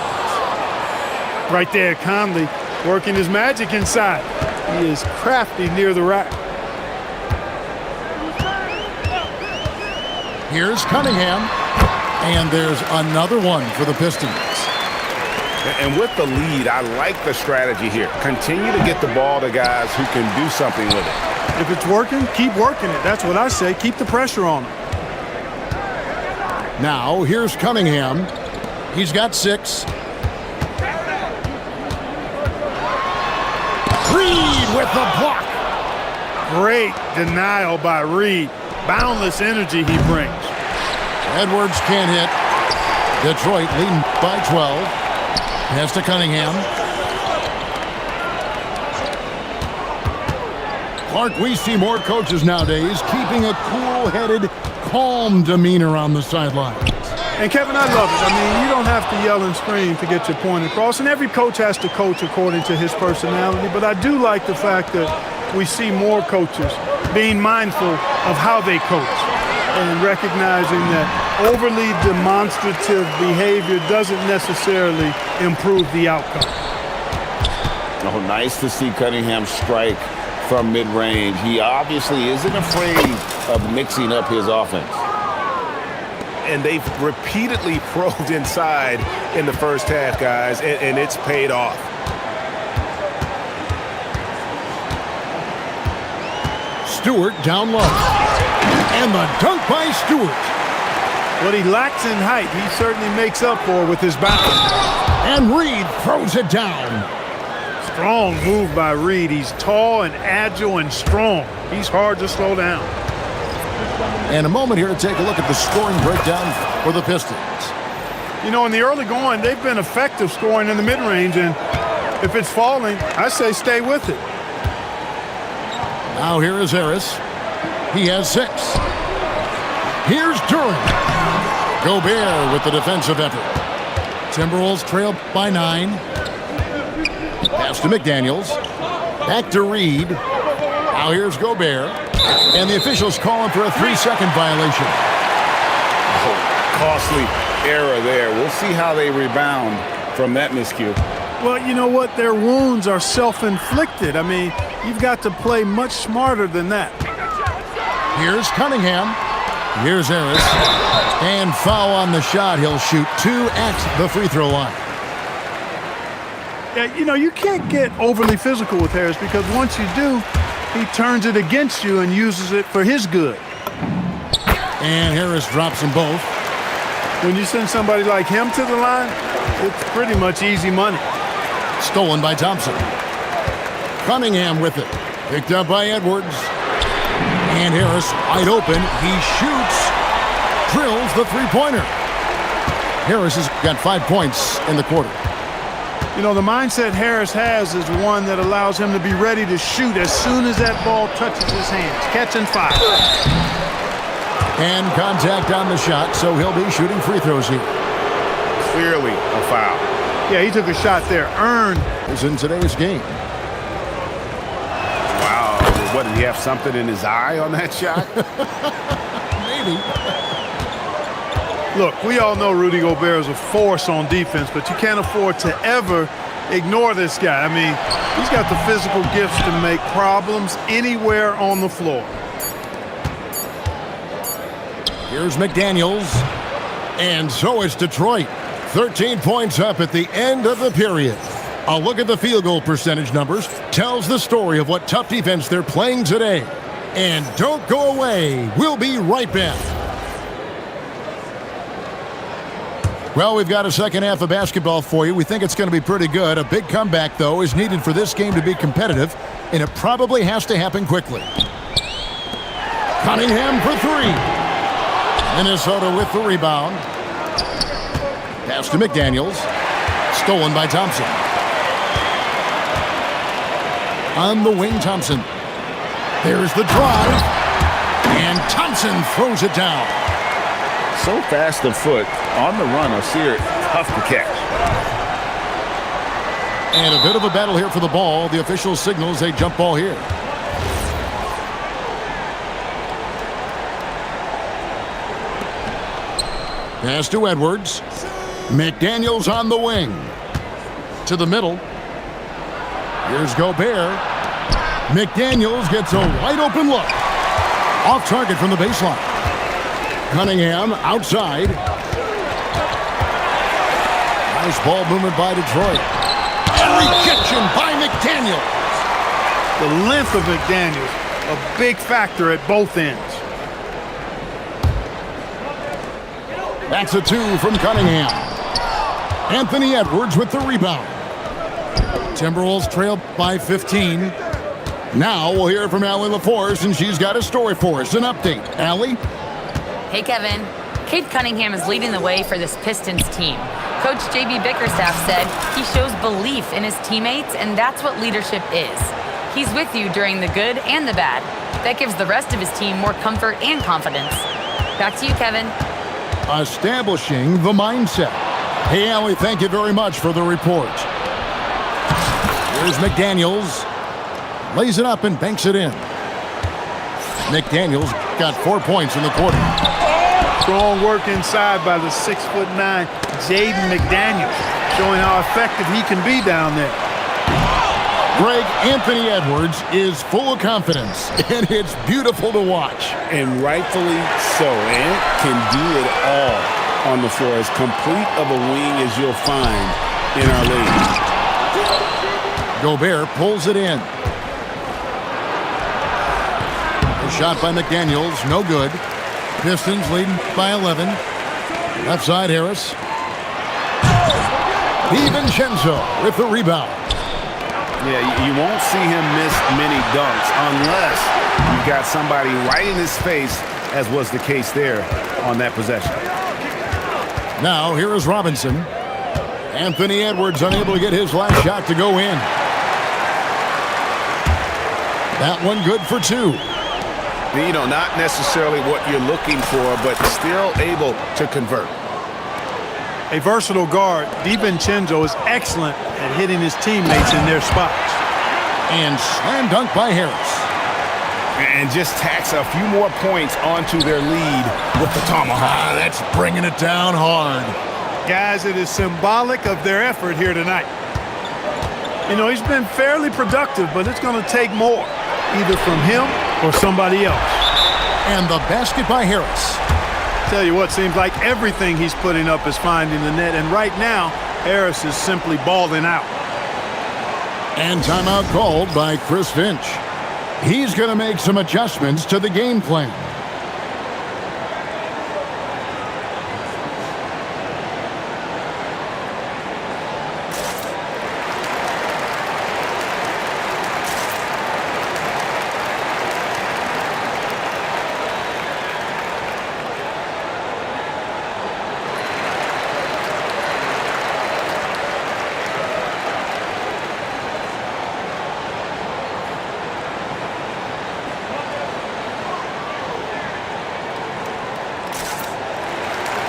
Right there, Conley working his magic inside. He is crafty near the rack. Here's Cunningham, and there's another one for the Pistons. And with the lead, I like the strategy here. Continue to get the ball to guys who can do something with it. If it's working, keep working it. That's what I say. Keep the pressure on him. Now, here's Cunningham. He's got 6. Reed with the block. Great denial by Reed. Boundless energy he brings. Edwards can't hit. Detroit leading by 12. Pass to Cunningham. Clark, we see more coaches nowadays keeping a cool-headed, calm demeanor on the sidelines. And Kevin, I love it. I mean, you don't have to yell and scream to get your point across, and every coach has to coach according to his personality, but I do like the fact that we see more coaches being mindful of how they coach and recognizing that overly demonstrative behavior doesn't necessarily improve the outcome. Oh, nice to see Cunningham strike from mid-range. He obviously isn't afraid of mixing up his offense. And they've repeatedly probed inside in the first half, guys, and it's paid off. Stewart down low. And the dunk by Stewart. What he lacks in height, he certainly makes up for with his bounce. And Reed throws it down. Strong move by Reed. He's tall and agile and strong. He's hard to slow down. And a moment here to take a look at the scoring breakdown for the Pistons. You know, in the early going, they've been effective scoring in the mid-range, and if it's falling, I say stay with it. Now here is Harris. He has 6. Here's Durant. Gobert with the defensive effort. Timberwolves trail by 9. Pass to McDaniels. Back to Reed. Now here's Gobert. And the officials calling for a 3-second violation. Oh, costly error there. We'll see how they rebound from that miscue. Well, you know what? Their wounds are self-inflicted. I mean, you've got to play much smarter than that. Here's Cunningham. Here's Harris. And foul on the shot. He'll shoot 2 at the free throw line. Yeah, you know, you can't get overly physical with Harris because once you do, he turns it against you and uses it for his good. And Harris drops them both. When you send somebody like him to the line, it's pretty much easy money. Stolen by Thompson. Cunningham with it. Picked up by Edwards. And Harris wide open. He shoots. Drills the three-pointer. Harris has got 5 points in the quarter. You know, the mindset Harris has is one that allows him to be ready to shoot as soon as that ball touches his hands. Catch and fire. And contact on the shot, so he'll be shooting free throws here. Clearly a foul. Yeah, he took a shot there. Earned. Is in today's game. Wow. What, did he have something in his eye on that shot? Maybe. Look, we all know Rudy Gobert is a force on defense, but you can't afford to ever ignore this guy. I mean, he's got the physical gifts to make problems anywhere on the floor. Here's McDaniels. And so it's Detroit. 13 points up at the end of the period. A look at the field goal percentage numbers tells the story of what tough defense they're playing today. And don't go away. We'll be right back. Well, we've got a second half of basketball for you. We think it's going to be pretty good. A big comeback, though, is needed for this game to be competitive, and it probably has to happen quickly. Cunningham for three. Minnesota with the rebound. Pass to McDaniels. Stolen by Thompson. On the wing, Thompson. There's the drive. And Thompson throws it down. So fast of foot. On the run, Osir, tough to catch. And a bit of a battle here for the ball. The official signals a jump ball here. Pass to Edwards. McDaniels on the wing. To the middle. Here's Gobert. McDaniels gets a wide open look. Off target from the baseline. Cunningham outside. Nice ball movement by Detroit. And rejection by McDaniels. The length of McDaniels, a big factor at both ends. That's a two from Cunningham. Anthony Edwards with the rebound. Timberwolves trail by 15. Now we'll hear from Allie LaForce, and she's got a story for us. An update. Allie? Hey, Kevin. Cade Cunningham is leading the way for this Pistons team. Coach J.B. Bickerstaff said he shows belief in his teammates, and that's what leadership is. He's with you during the good and the bad. That gives the rest of his team more comfort and confidence. Back to you, Kevin. Establishing the mindset. Hey, Allie, thank you very much for the report. Here's McDaniels. Lays it up and banks it in. McDaniels got 4 points in the quarter. Strong work inside by the 6'9" Jaden McDaniels, showing how effective he can be down there. Greg, Anthony Edwards is full of confidence, and it's beautiful to watch. And rightfully so. Ant can do it all on the floor. As complete of a wing as you'll find in our league. Gobert pulls it in. A shot by McDaniels, no good. Pistons leading by 11. Left side, Harris. DiVincenzo with the rebound. Yeah, you won't see him miss many dunks unless you've got somebody right in his face, as was the case there on that possession. Now, here is Robinson. Anthony Edwards unable to get his last shot to go in. That one good for two. You know, not necessarily what you're looking for, but still able to convert. A versatile guard, DiVincenzo is excellent at hitting his teammates in their spots. And slam dunk by Harris. And just tacks a few more points onto their lead with the tomahawk. That's bringing it down hard. Guys, it is symbolic of their effort here tonight. You know, he's been fairly productive, but it's going to take more, either from him or somebody else. And the basket by Harris. Tell you what, seems like everything he's putting up is finding the net, and right now, Harris is simply balling out. And timeout called by Chris Finch. He's going to make some adjustments to the game plan.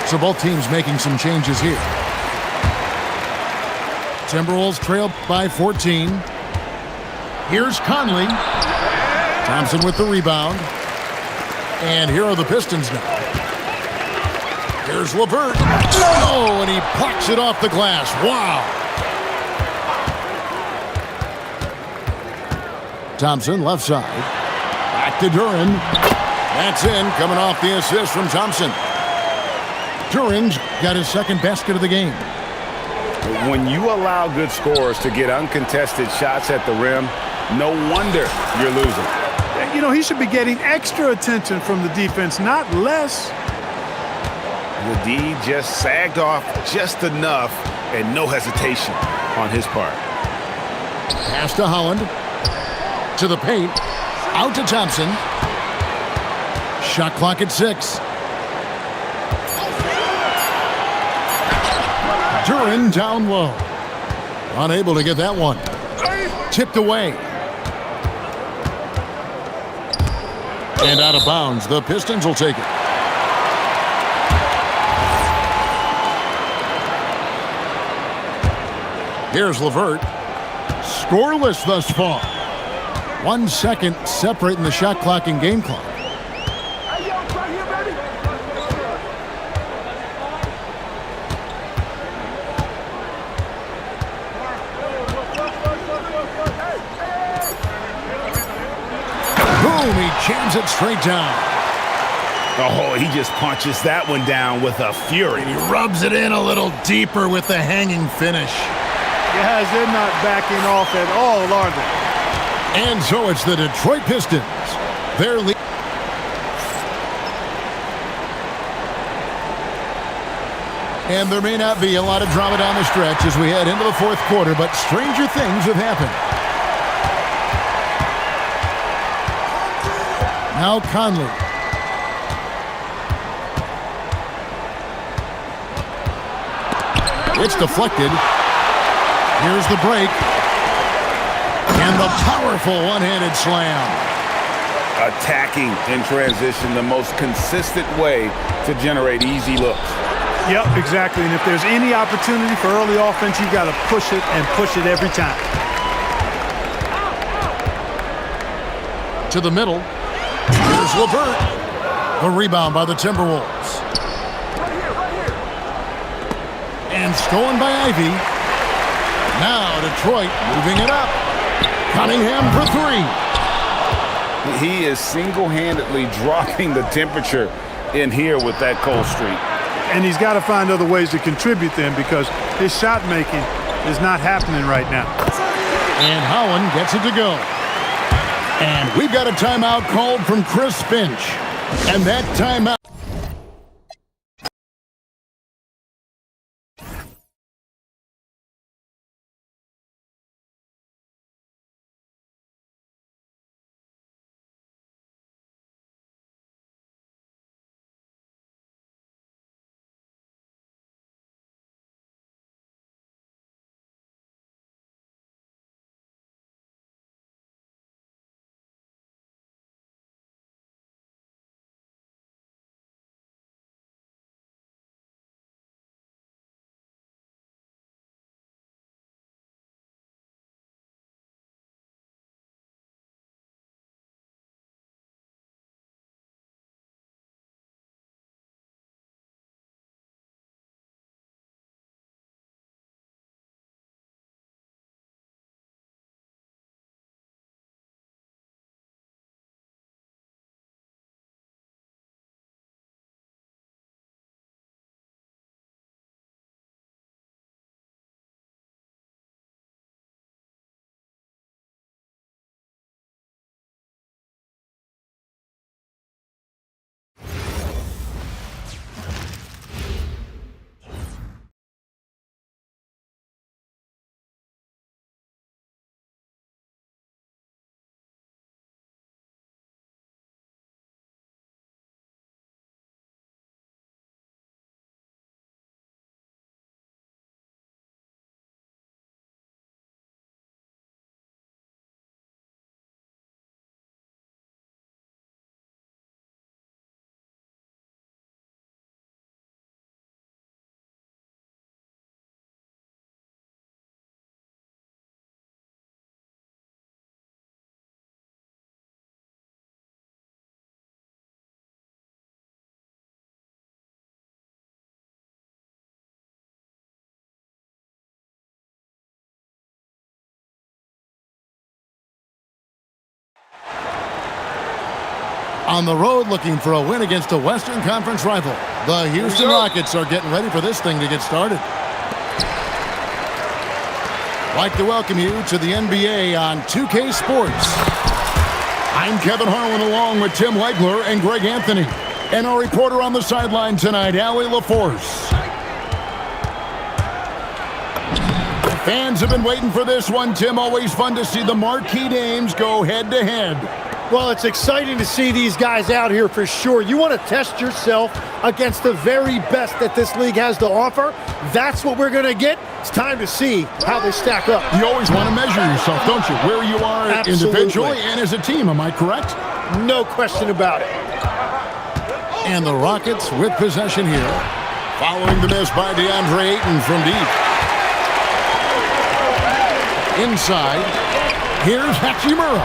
So both teams making some changes here. Timberwolves trail by 14. Here's Conley. Thompson with the rebound. And here are the Pistons now. Here's LeVert. Oh, and he plucks it off the glass. Wow. Thompson, left side. Back to Duren. That's in, coming off the assist from Thompson. Duren's got his second basket of the game. When you allow good scorers to get uncontested shots at the rim, no wonder you're losing. You know, he should be getting extra attention from the defense, not less. The D just sagged off just enough and no hesitation on his part. Pass to Holland. To the paint. Out to Thompson. Shot clock at 6. Duren down low. Unable to get that one. Tipped away. And out of bounds. The Pistons will take it. Here's LeVert. Scoreless thus far. 1 second separating the shot clock and game clock. Boom, he jams it straight down. Oh, he just punches that one down with a fury. He rubs it in a little deeper with the hanging finish. Guys, they're not backing off at all, are they? And so it's the Detroit Pistons. Their lead. And there may not be a lot of drama down the stretch as we head into the fourth quarter, but stranger things have happened. Now Conley. It's deflected. Here's the break. And the powerful one-handed slam. Attacking in transition, the most consistent way to generate easy looks. Yep, exactly. And if there's any opportunity for early offense, you got to push it and push it every time. To the middle. Here's LeVert. The rebound by the Timberwolves. And stolen by Ivy. Now Detroit moving it up. Cunningham for 3. He is single-handedly dropping the temperature in here with that cold streak. And he's got to find other ways to contribute then because his shot making is not happening right now. And Holland gets it to go. And we've got a timeout called from Chris Finch. And that timeout. On the road looking for a win against a Western Conference rival. The Houston Rockets are getting ready for this thing to get started. Like to welcome you to the NBA on 2K Sports. I'm Kevin Harlan along with Tim Legler and Greg Anthony. And our reporter on the sideline tonight, Allie LaForce. Fans have been waiting for this one, Tim. Always fun to see the marquee names go head-to-head. Well, it's exciting to see these guys out here for sure. You want to test yourself against the very best that this league has to offer. That's what we're going to get. It's time to see how they stack up. You always want to measure yourself, don't you? Where you are individually and as a team, am I correct? No question about it. And the Rockets with possession here. Following the miss by DeAndre Ayton from deep. Inside, here's Hachimura.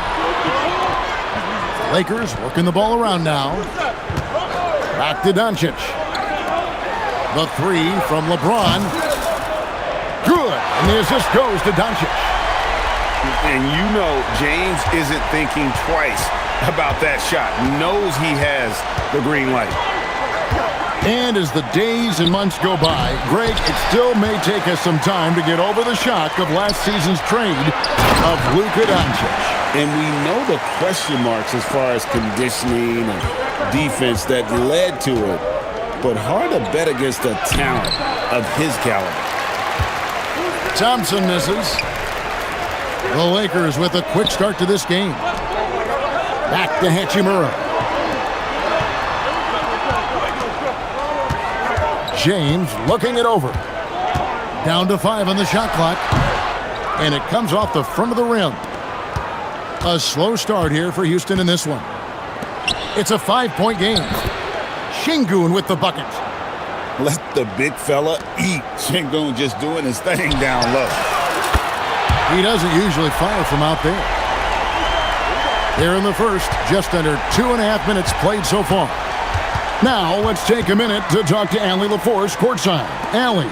Lakers working the ball around now. Back to Doncic. The three from LeBron. Good. And the assist goes to Doncic. And you know James isn't thinking twice about that shot. Knows he has the green light. And as the days and months go by, Greg, it still may take us some time to get over the shock of last season's trade of Luka Doncic. And we know the question marks as far as conditioning and defense that led to it. But hard to bet against a talent of his caliber. Thompson misses. The Lakers with a quick start to this game. Back to Hachimura. James looking it over. Down to 5 on the shot clock. And it comes off the front of the rim. A slow start here for Houston in this one. It's a 5-point game. Şengün with the bucket. Let the big fella eat. Şengün just doing his thing down low. He doesn't usually fire from out there. Here in the first, just under 2.5 minutes played so far. Now, let's take a minute to talk to Allie LaForce courtside. Allie.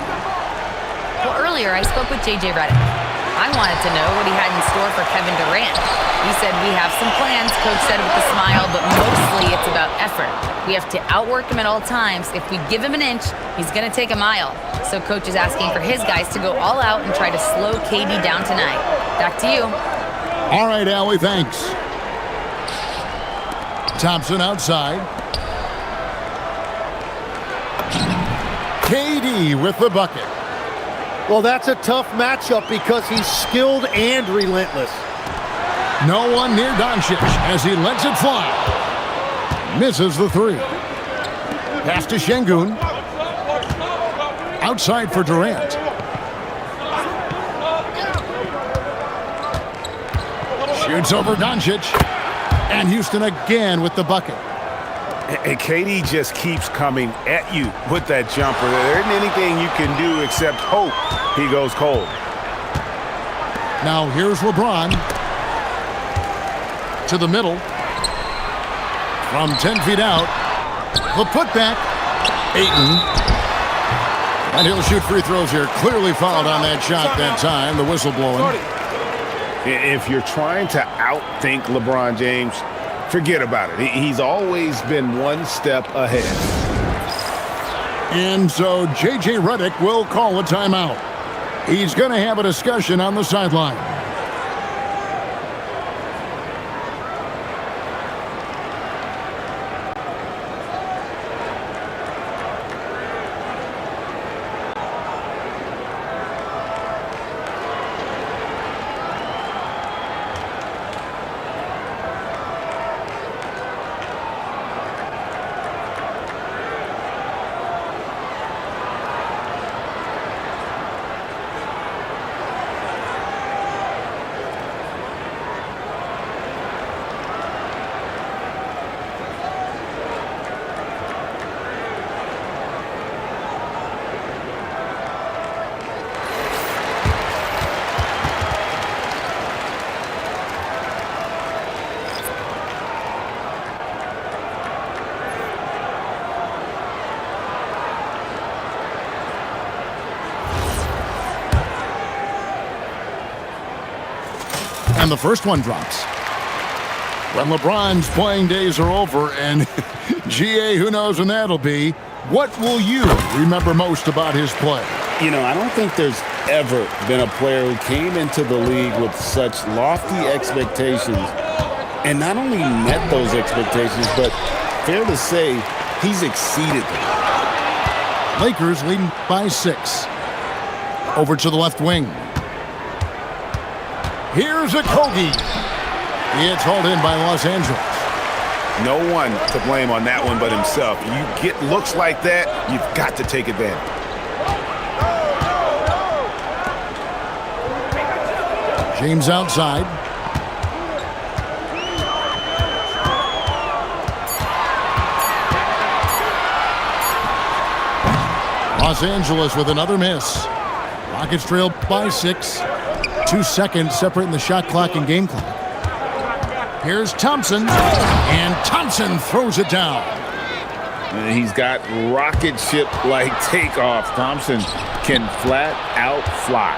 Well, earlier I spoke with J.J. Redick. I wanted to know what he had in store for Kevin Durant. He said, we have some plans, Coach said with a smile, but mostly it's about effort. We have to outwork him at all times. If we give him an inch, he's going to take a mile. So Coach is asking for his guys to go all out and try to slow KD down tonight. Back to you. All right, Allie, thanks. Thompson outside. KD with the bucket. Well, that's a tough matchup because he's skilled and relentless. No one near Doncic as he lets it fly. Misses the three. Pass to Şengün. Outside for Durant. Shoots over Doncic. And Houston again with the bucket. And KD just keeps coming at you with that jumper. There isn't anything you can do except hope he goes cold. Now here's LeBron. To the middle. From 10 feet out. The putback. Ayton. And he'll shoot free throws here. Clearly fouled on that shot that time. The whistle blowing. If you're trying to outthink LeBron James, forget about it. He's always been one step ahead. And so J.J. Redick will call a timeout. He's going to have a discussion on the sideline. And the first one drops. When LeBron's playing days are over, and GA, who knows when that'll be, what will you remember most about his play? You know, I don't think there's ever been a player who came into the league with such lofty expectations and not only met those expectations, but fair to say, he's exceeded them. Lakers leading by 6. Over to the left wing. Here's a Kogi. It's hauled in by Los Angeles. No one to blame on that one but himself. You get looks like that, you've got to take advantage. James outside. Los Angeles with another miss. Rockets trail by 6. 2 seconds separating the shot clock and game clock. Here's Thompson, and Thompson throws it down. And he's got rocket ship-like takeoff. Thompson can flat out fly.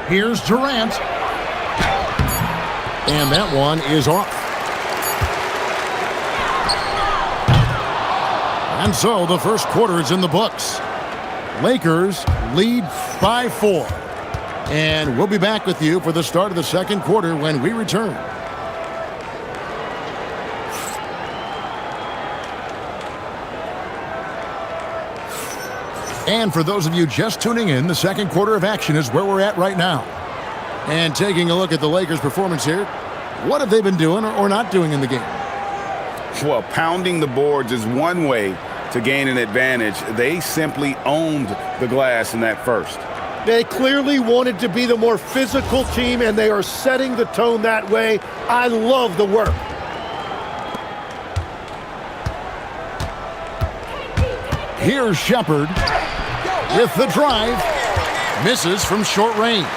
Here's Durant. And that one is off. And so the first quarter is in the books. Lakers lead by 4. And we'll be back with you for the start of the second quarter when we return. And for those of you just tuning in, the second quarter of action is where we're at right now. And taking a look at the Lakers' performance here, what have they been doing or not doing in the game? Well, pounding the boards is one way to gain an advantage. They simply owned the glass in that first. They clearly wanted to be the more physical team, and they are setting the tone that way. I love the work. Here's Shepard with the drive. Misses from short range.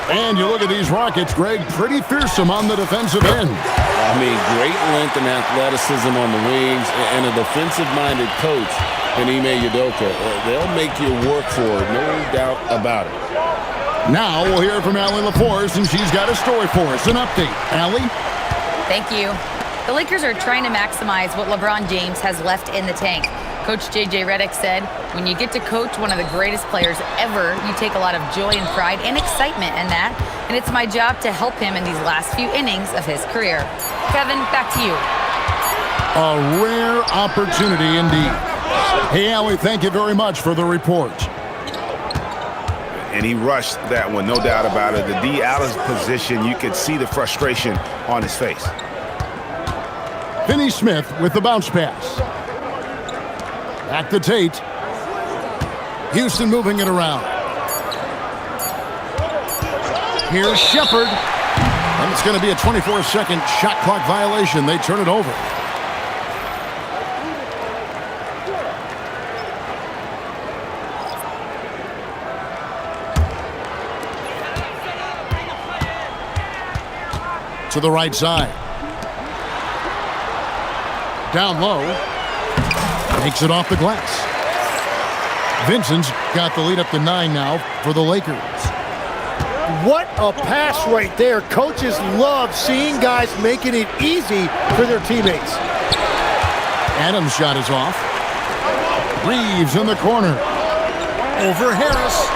And you look at these Rockets, Greg, pretty fearsome on the defensive end. I mean, great length and athleticism on the wings, and a defensive-minded coach in Ime Udoka. They'll make you work for it, no doubt about it. Now we'll hear from Allie LaForce, and she's got a story for us. An update. Allie? Thank you. The Lakers are trying to maximize what LeBron James has left in the tank. Coach J.J. Redick said, when you get to coach one of the greatest players ever, you take a lot of joy and pride and excitement in that, and it's my job to help him in these last few innings of his career. Kevin, back to you. A rare opportunity indeed. Hey, Allie, thank you very much for the report. And he rushed that one, no doubt about it. The D out of position, you could see the frustration on his face. Finney Smith with the bounce pass. Back to Tate. Houston moving it around. Here's Shepard. And it's going to be a 24-second shot clock violation. They turn it over. To the right side. Down low. Takes it off the glass. Vincent's got the lead up to 9 now for the Lakers. What a pass right there. Coaches love seeing guys making it easy for their teammates. Adams' shot is off. Reeves in the corner. Over Harris.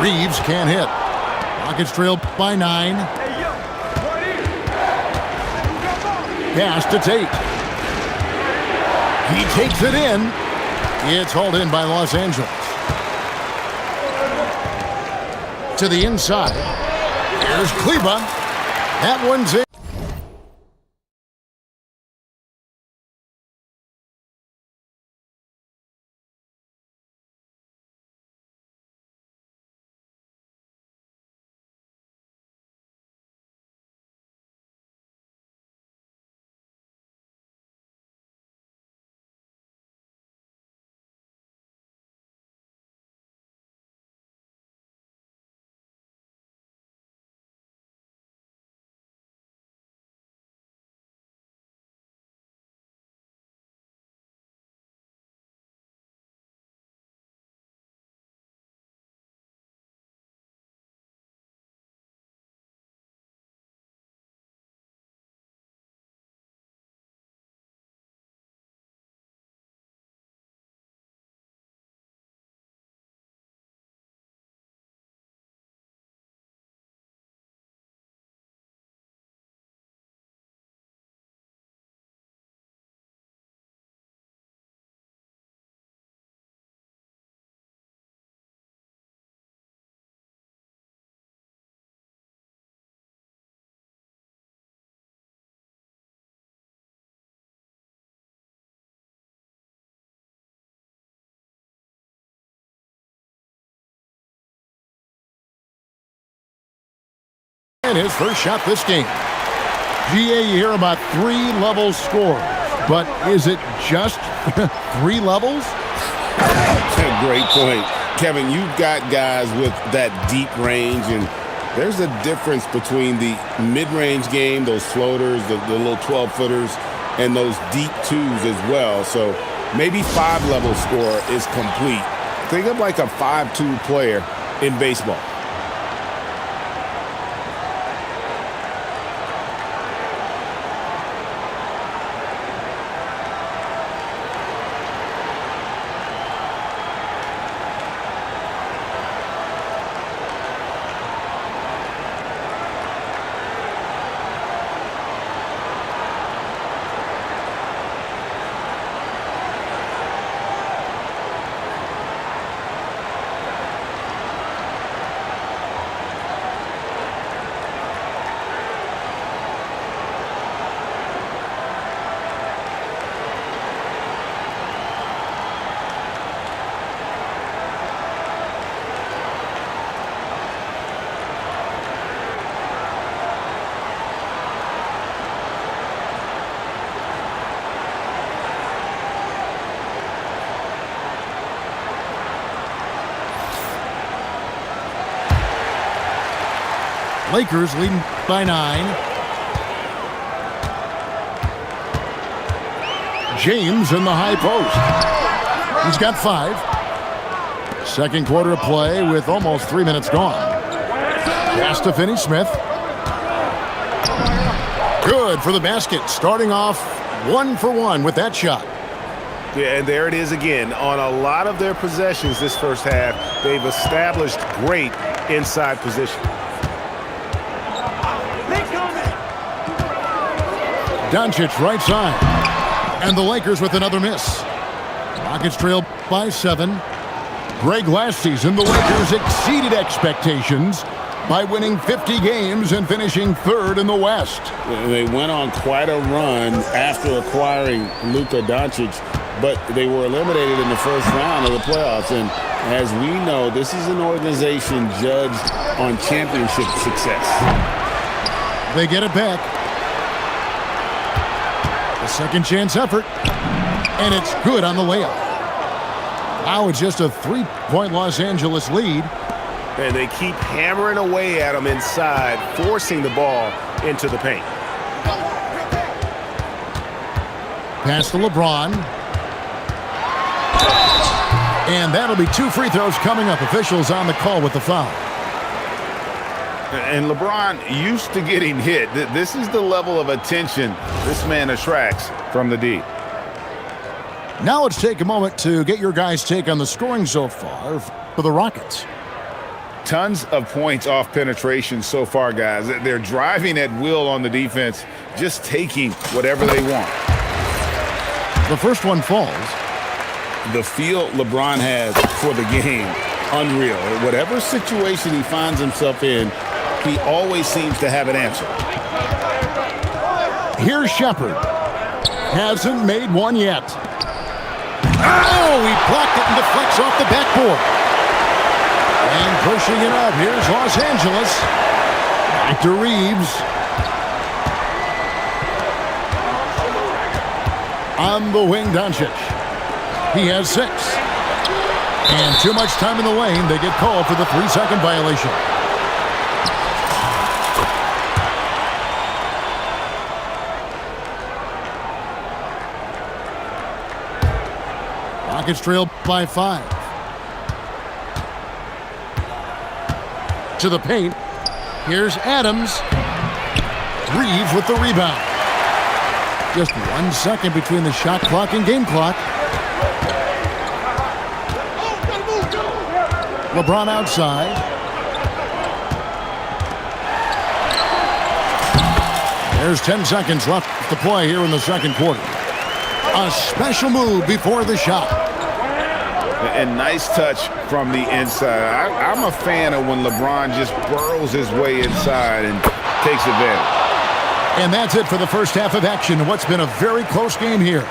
Reeves can't hit. Rockets trail by 9. Pass to Tate. He takes it in. It's hauled in by Los Angeles. To the inside. Here's Kleba. That one's in. in his first shot this game. GA, you hear about 3-level scores, but is it just 3 levels? Great point. Kevin, you've got guys with that deep range, and there's a difference between the mid-range game, those floaters, the little 12-footers, and those deep twos as well. So maybe 5-level score is complete. Think of like a 5-2 player in baseball. Lakers leading by 9. James in the high post. He's got 5. Second quarter of play with almost 3 minutes gone. Pass to Finney-Smith. Good for the basket. Starting off 1 for 1 with that shot. Yeah, and there it is again. On a lot of their possessions this first half, they've established great inside position. Doncic right side. And the Lakers with another miss. Rockets trail by 7. Greg, last season, the Lakers exceeded expectations by winning 50 games and finishing 3rd in the West. They went on quite a run after acquiring Luka Doncic, but they were eliminated in the first round of the playoffs. And as we know, this is an organization judged on championship success. They get it back. A second chance effort, and it's good on the layup. Now it's just a 3-point Los Angeles lead. And they keep hammering away at them inside, forcing the ball into the paint. Pass to LeBron. And that'll be 2 free throws coming up. Officials on the call with the foul. And LeBron used to getting hit. This is the level of attention this man attracts from the D. Now let's take a moment to get your guys' take on the scoring so far for the Rockets. Tons of points off penetration so far, guys. They're driving at will on the defense, just taking whatever they want. The first one falls. The feel LeBron has for the game, unreal. Whatever situation he finds himself in, he always seems to have an answer. Here's Shepherd. Hasn't made one yet. Oh, he blocked it and deflects off the backboard. And pushing it up, here's Los Angeles. Back to Reeves. On the wing, Doncic. He has 6. And too much time in the lane. They get called for the 3-second violation. Rockets trail by 5. To the paint. Here's Adams. Reeves with the rebound. Just 1 second between the shot clock and game clock. LeBron outside. There's 10 seconds left to play here in the second quarter. A special move before the shot. And nice touch from the inside. I'm a fan of when LeBron just burrows his way inside and takes advantage. And that's it for the first half of action. What's been a very close game here.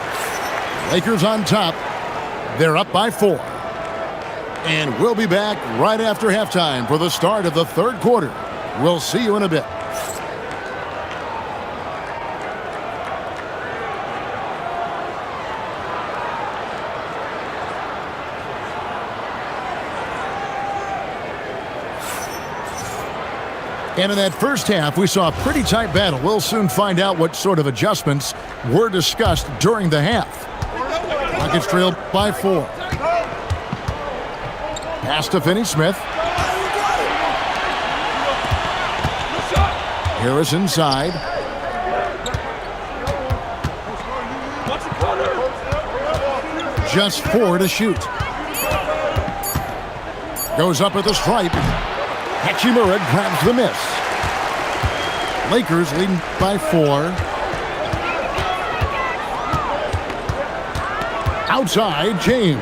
Lakers on top. They're up by 4. And we'll be back right after halftime for the start of the third quarter. We'll see you in a bit. And in that first half, we saw a pretty tight battle. We'll soon find out what sort of adjustments were discussed during the half. Rockets trailed by 4. Pass to Finney-Smith. Harris inside. Just 4 to shoot. Goes up at the stripe. Hachimura grabs the miss. Lakers leading by 4. Outside, James.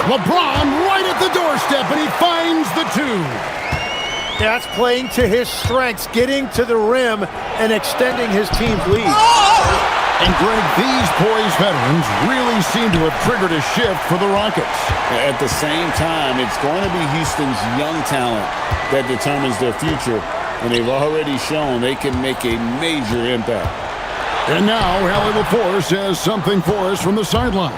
LeBron right at the doorstep, and he finds the 2. That's playing to his strengths, getting to the rim and extending his team's lead. And Greg, these poised veterans really seem to have triggered a shift for the Rockets. At the same time, it's going to be Houston's young talent that determines their future, and they've already shown they can make a major impact. And now, Allie LaForce has something for us from the sideline.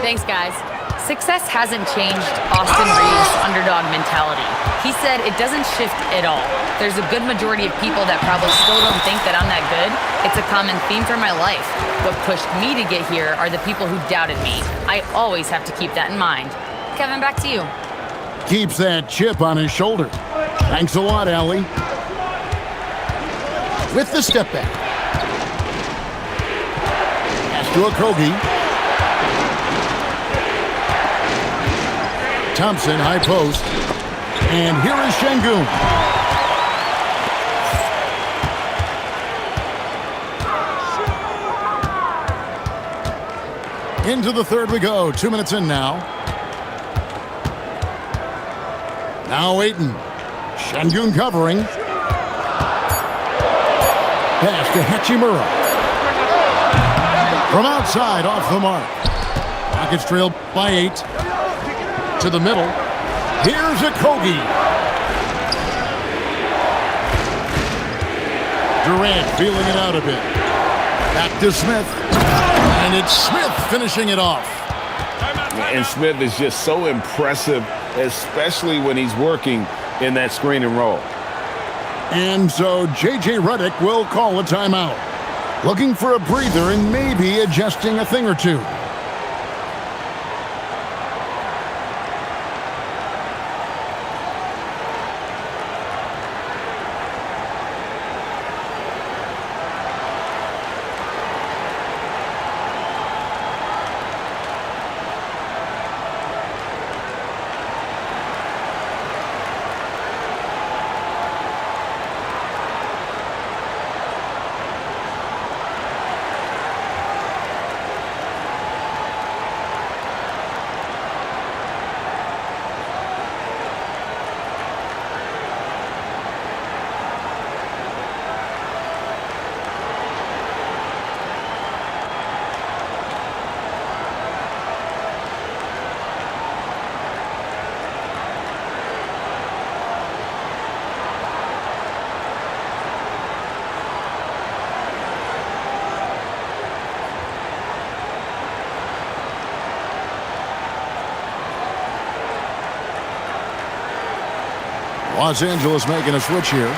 Thanks, guys. Success hasn't changed Austin Reeves' underdog mentality. He said it doesn't shift at all. There's a good majority of people that probably still don't think that I'm that good. It's a common theme for my life. What pushed me to get here are the people who doubted me. I always have to keep that in mind. Kevin, back to you. Keeps that chip on his shoulder. Thanks a lot, Allie. With the step back. Pass to Okogie. Thompson, high post. And here is Şengün. Into the third we go. 2 minutes in now. Now Ayton. Şengün covering. Pass to Hachimura. From outside, off the mark. Rockets trail by 8. To the middle. Here's Okogie. Durant feeling it out a bit. Back to Smith. And it's Smith finishing it off. And Smith is just so impressive, especially when he's working in that screen and roll. And so J.J. Redick will call a timeout. Looking for a breather and maybe adjusting a thing or two. Los Angeles making a switch here.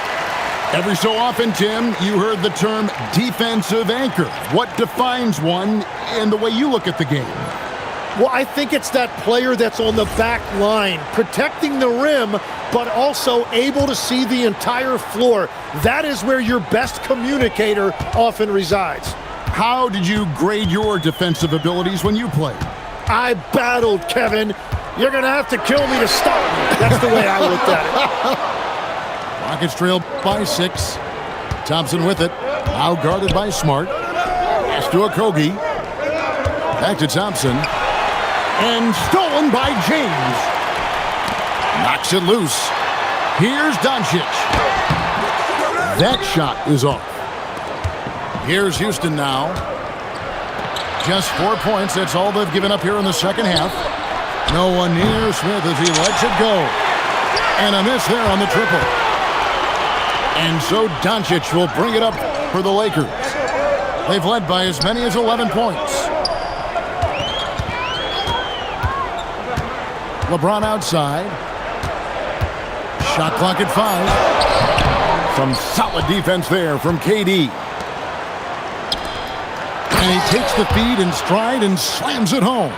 Every so often, Tim, you heard the term defensive anchor. What defines one in the way you look at the game? Well, I think it's that player that's on the back line, protecting the rim, but also able to see the entire floor. That is where your best communicator often resides. How did you grade your defensive abilities when you played? I battled, Kevin. You're going to have to kill me to stop me. That's the way I looked at it. Rockets trail by 6. Thompson with it. Now guarded by Smart. Pass to Okogie. Back to Thompson. And stolen by James. Knocks it loose. Here's Doncic. That shot is off. Here's Houston now. Just 4 points. That's all they've given up here in the second half. No one near Smith as he lets it go. And a miss there on the triple. And so Doncic will bring it up for the Lakers. They've led by as many as 11 points. LeBron outside. Shot clock at 5. Some solid defense there from KD. And he takes the feed in stride and slams it home.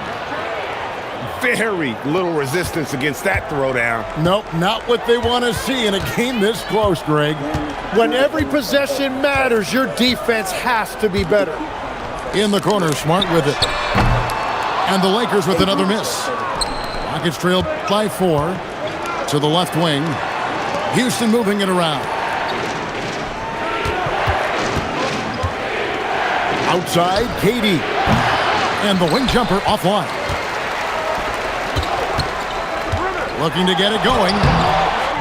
Very little resistance against that throwdown. Nope, not what they want to see in a game this close, Greg. When every possession matters, your defense has to be better. In the corner, Smart with it. And the Lakers with another miss. Rockets trail by 4 to the left wing. Houston moving it around. Outside, KD. And the wing jumper offline. Looking to get it going.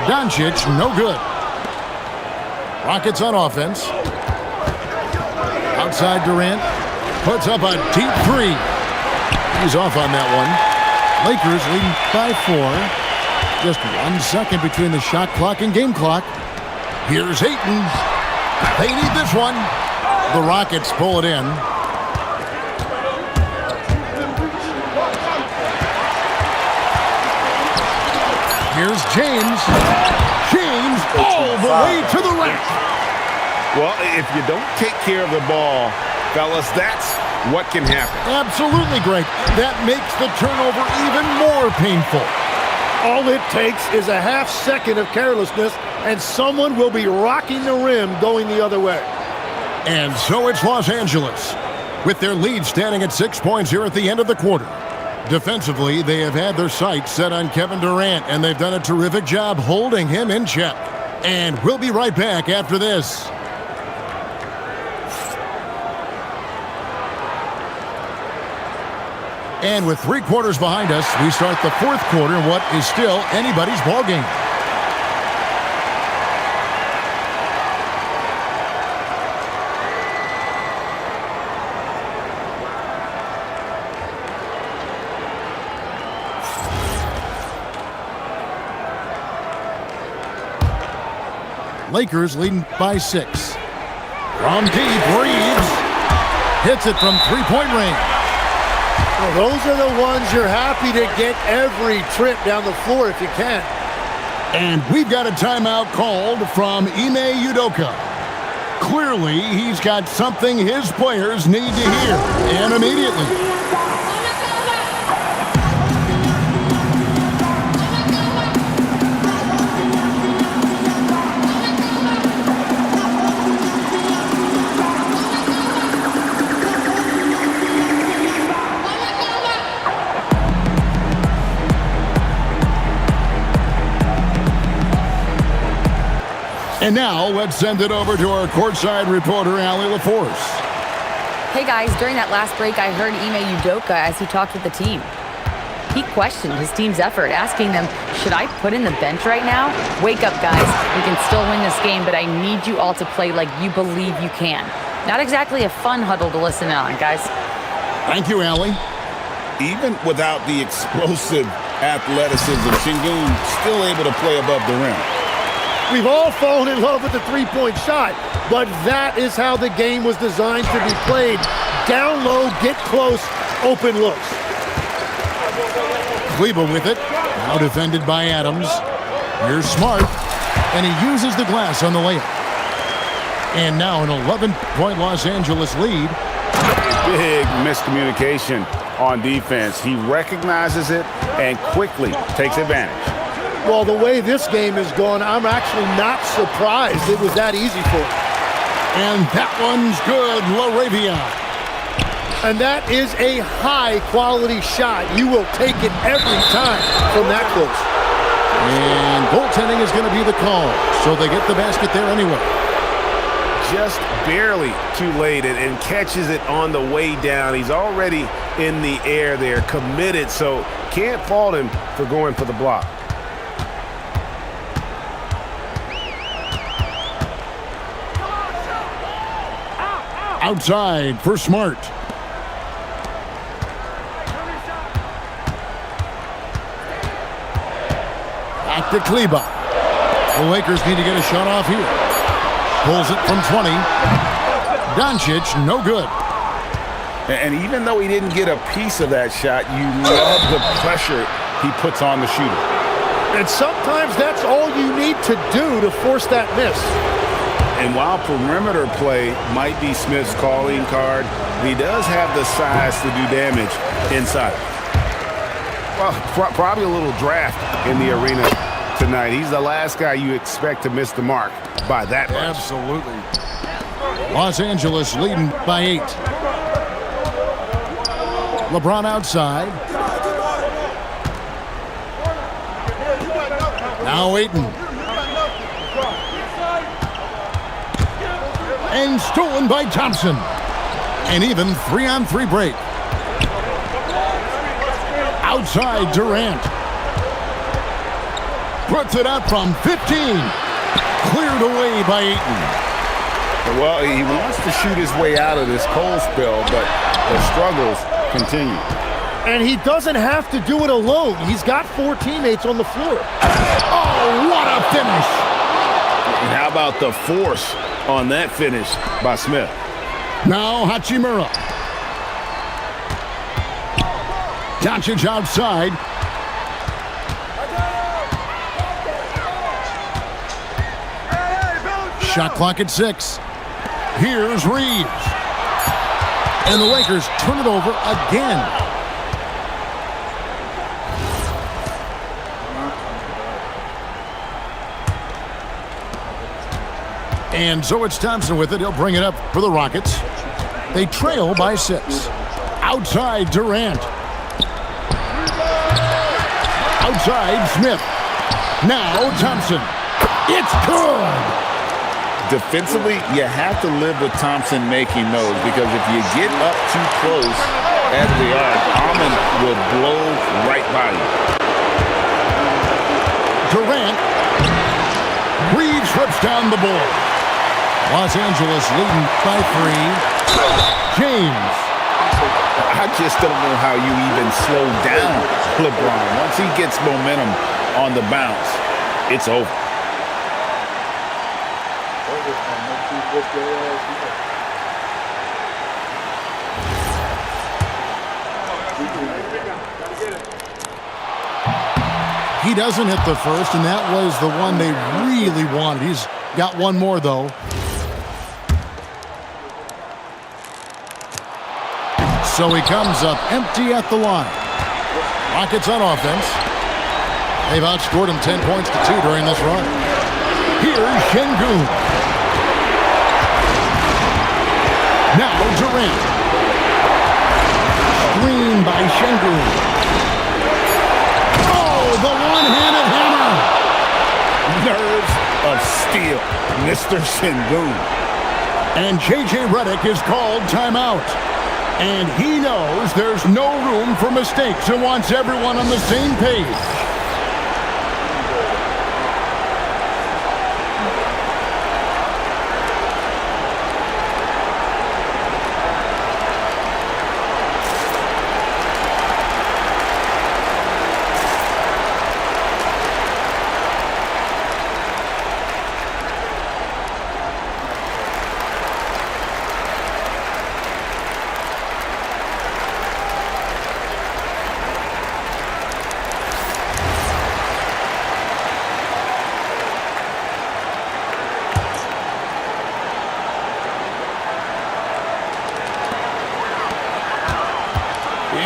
Doncic, no good. Rockets on offense. Outside Durant. Puts up a deep 3. He's off on that one. Lakers leading by 4. Just 1 second between the shot clock and game clock. Here's Ayton. They need this one. The Rockets pull it in. Here's James. James all the way to the rack. Well, if you don't take care of the ball, fellas, that's what can happen. Absolutely, Greg. That makes the turnover even more painful. All it takes is a half second of carelessness, and someone will be rocking the rim going the other way. And so it's Los Angeles, with their lead standing at 6 points here at the end of the quarter. Defensively, they have had their sights set on Kevin Durant, and they've done a terrific job holding him in check. And we'll be right back after this. And with 3 quarters behind us, we start the 4th quarter in what is still anybody's ballgame. Lakers leading by 6. From deep, Reeves hits it from 3-point range. Well, those are the ones you're happy to get every trip down the floor if you can. And we've got a timeout called from Ime Udoka. Clearly, he's got something his players need to hear, and immediately. And now, let's send it over to our courtside reporter, Allie LaForce. Hey guys, during that last break, I heard Ime Udoka as he talked with the team. He questioned his team's effort, asking them, should I put in the bench right now? Wake up, guys. We can still win this game, but I need you all to play like you believe you can. Not exactly a fun huddle to listen on, guys. Thank you, Allie. Even without the explosive athleticism, Sengun still able to play above the rim. We've all fallen in love with the three-point shot, but that is how the game was designed to be played. Down low, get close, open looks. Kleber with it, now defended by Adams. Here's Smart, and he uses the glass on the layup. And now an 11-point Los Angeles lead. Big miscommunication on defense. He recognizes it and quickly takes advantage. Well, the way this game is going, I'm actually not surprised it was that easy for him. And that one's good, LaRavia. And that is a high-quality shot. You will take it every time from that close. And goaltending is going to be the call, so they get the basket there anyway. Just barely too late and catches it on the way down. He's already in the air there, committed, so can't fault him for going for the block. Outside for Smart. Back to Kleber. The Lakers need to get a shot off here. Pulls it from 20. Doncic, no good. And even though he didn't get a piece of that shot, you love the pressure he puts on the shooter. And sometimes that's all you need to do to force that miss. And while perimeter play might be Smith's calling card, he does have the size to do damage inside. Well, probably a little draft in the arena tonight. He's the last guy you expect to miss the mark by that much. Absolutely. Los Angeles leading by 8. LeBron outside. Now Ayton. And stolen by Thompson. And even 3-on-3 break. Outside Durant. Puts it up from 15. Cleared away by Ayton. Well, he wants to shoot his way out of this cold spell, but the struggles continue. And he doesn't have to do it alone. He's got 4 teammates on the floor. Oh, what a finish! And how about the force on that finish by Smith? Now Hachimura. Doncic outside. Shot clock at 6. Here's Reeves. And the Lakers turn it over again. And so it's Thompson with it. He'll bring it up for the Rockets. They trail by 6. Outside Durant. Outside Smith. Now Thompson. It's good. Defensively, you have to live with Thompson making those, because if you get up too close at the arc, Almond will blow right by you. Durant. Reeves rips down the ball. Los Angeles leading by 3. James. I just don't know how you even slow down LeBron. Once he gets momentum on the bounce, it's over. He doesn't hit the first, and that was the one they really wanted. He's got one more, though. So he comes up empty at the line. Rockets on offense. They've outscored him 10 points to 2 during this run. Here's Şengün. Now Durant. Screen by Şengün. Oh, the one-handed hammer. Nerves of steel, Mr. Şengün. And J.J. Redick is called timeout. And he knows there's no room for mistakes and wants everyone on the same page.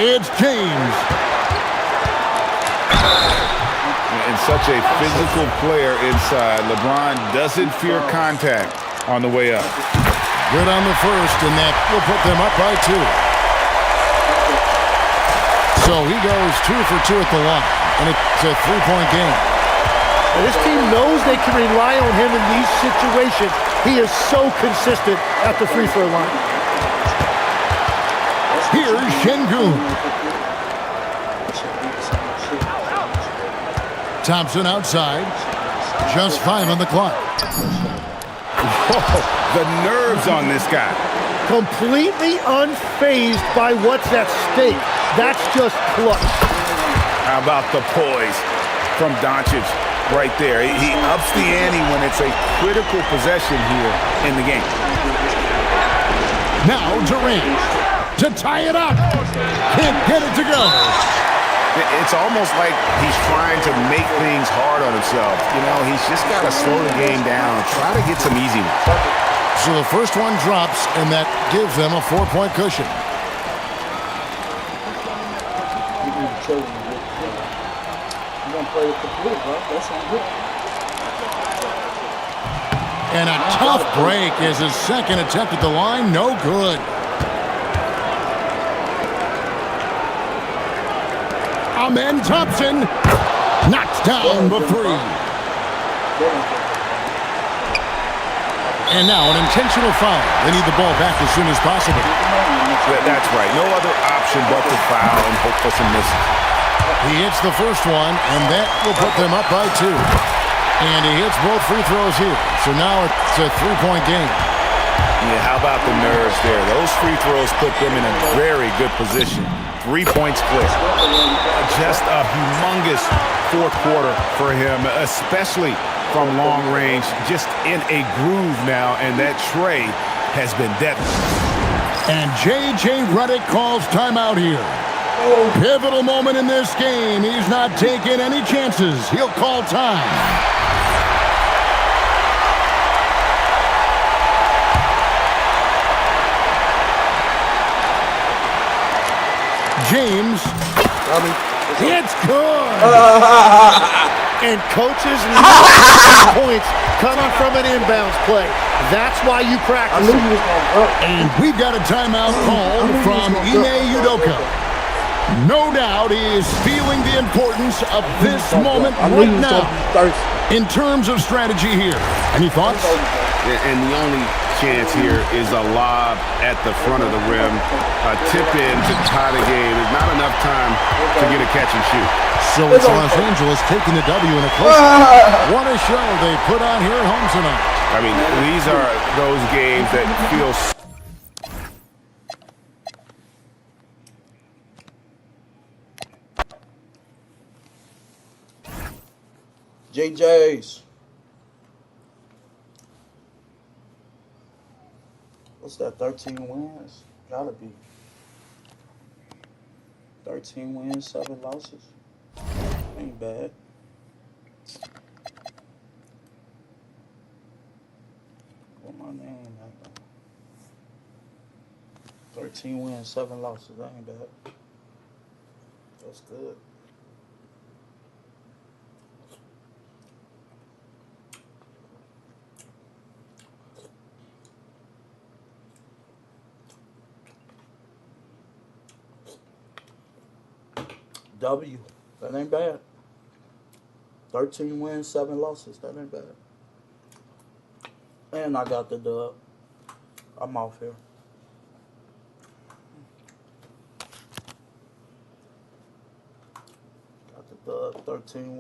It's James. And such a physical player inside, LeBron doesn't fear contact on the way up. Good on the first, and that will put them up by 2. So he goes 2 for 2 at the line, and it's a 3-point game. And this team knows they can rely on him in these situations. He is so consistent at the free throw line. Here's Şengün. Thompson outside. Just 5 on the clock. Whoa, the nerves on this guy. Completely unfazed by what's at stake. That's just clutch. How about the poise from Doncic right there? He ups the ante when it's a critical possession here in the game. Now Durant to tie it up. Can't get it to go. It's almost like he's trying to make things hard on himself. You know, he's just got to slow the game down, try to get some easy ones. So the first one drops, and that gives them a 4-point cushion. And a tough break as his second attempt at the line, no good. Amen Thompson knocks down the three. And now an intentional foul. They need the ball back as soon as possible. That's right. No other option but to foul and hope for some misses. He hits the first one, and that will put them up by 2. And he hits both free throws here. So now it's a 3-point game. Yeah, how about the nerves there? Those free throws put them in a very good position. 3 points clear. Just a humongous fourth quarter for him, especially from long range. Just in a groove now, and that tray has been deadly. And J.J. Redick calls timeout here. Pivotal moment in this game. He's not taking any chances. He'll call time. James, it's good. And coaches love points coming from an inbounds play. That's why you practice. And we've got a timeout called from Ime Udoka. No doubt he is feeling the importance of this moment right now in terms of strategy here. Any thoughts? And the only chance here is a lob at the front of the rim. A tip-in to tie the game. There's not enough time to get a catch and shoot. So it's Los Angeles taking the W in a close one. What a show they put on here at home tonight. I mean, these are those games that feel... JJ's. What's that, 13 wins? Gotta be. 13 wins, 7 losses. Ain't bad. What my name at? 13 wins, 7 losses. That ain't bad. That's good. W. That ain't bad. 13 wins, 7 losses. That ain't bad. And I got the dub. I'm off here. Got the dub. 13 wins.